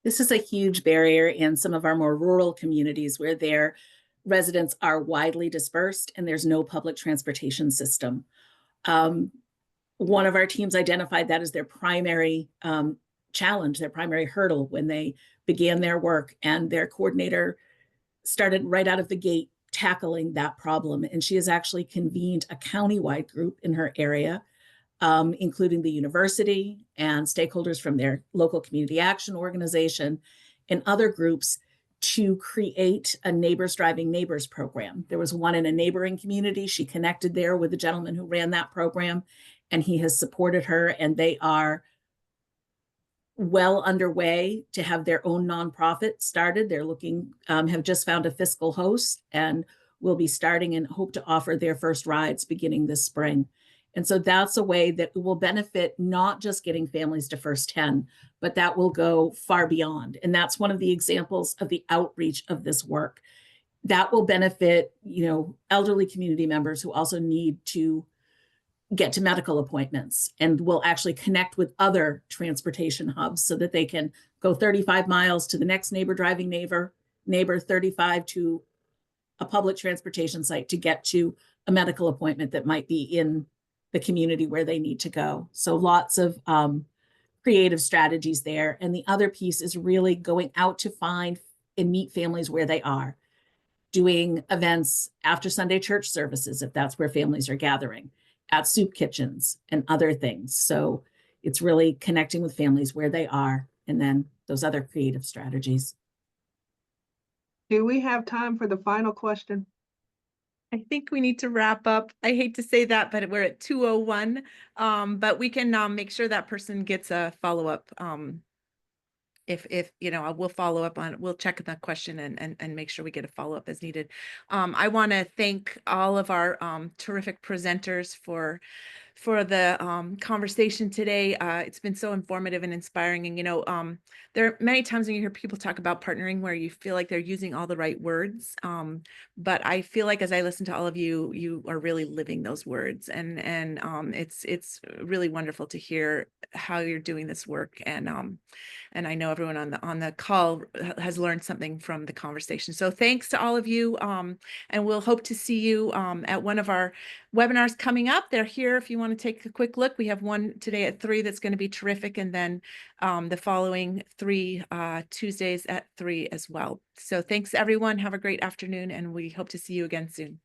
This is a huge barrier in some of our more rural communities where their residents are widely dispersed and there's no public transportation system. One of our teams identified that as their primary challenge, their primary hurdle when they began their work, and their coordinator started right out of the gate tackling that problem. And she has actually convened a countywide group in her area, including the university and stakeholders from their local community action organization and other groups, to create a Neighbors Driving Neighbors program. There was one in a neighboring community. She connected there with the gentleman who ran that program, and he has supported her, and they are well underway to have their own nonprofit started. They're looking, have just found a fiscal host, and will be starting and hope to offer their first rides beginning this spring. And so that's a way that will benefit not just getting families to first 10, but that will go far beyond. And that's one of the examples of the outreach of this work. That will benefit, elderly community members who also need to get to medical appointments, and will actually connect with other transportation hubs so that they can go 35 miles to the next neighbor driving neighbor, 35 to a public transportation site to get to a medical appointment that might be in the community where they need to go. So lots of creative strategies there. And the other piece is really going out to find and meet families where they are, doing events after Sunday church services, if that's where families are gathering, at soup kitchens and other things. So it's really connecting with families where they are, and then those other creative strategies. Do we have time for the final question? I think we need to wrap up. I hate to say that, but we're at 2:01. But we can make sure that person gets a follow-up. If you know, we'll follow up on, we'll check the question and make sure we get a follow-up as needed. I want to thank all of our terrific presenters for the conversation today. It's been so informative and inspiring. And, you know, there are many times when you hear people talk about partnering where you feel like they're using all the right words. But I feel like as I listen to all of you, you are really living those words. And it's really wonderful to hear how you're doing this work. And I know everyone on the call has learned something from the conversation. So thanks to all of you. And we'll hope to see you at one of our webinars coming up. They're here if you want to take a quick look. We have one today at 3 that's going to be terrific. And then the following 3 Tuesdays at 3 as well. So thanks everyone. Have a great afternoon and we hope to see you again soon.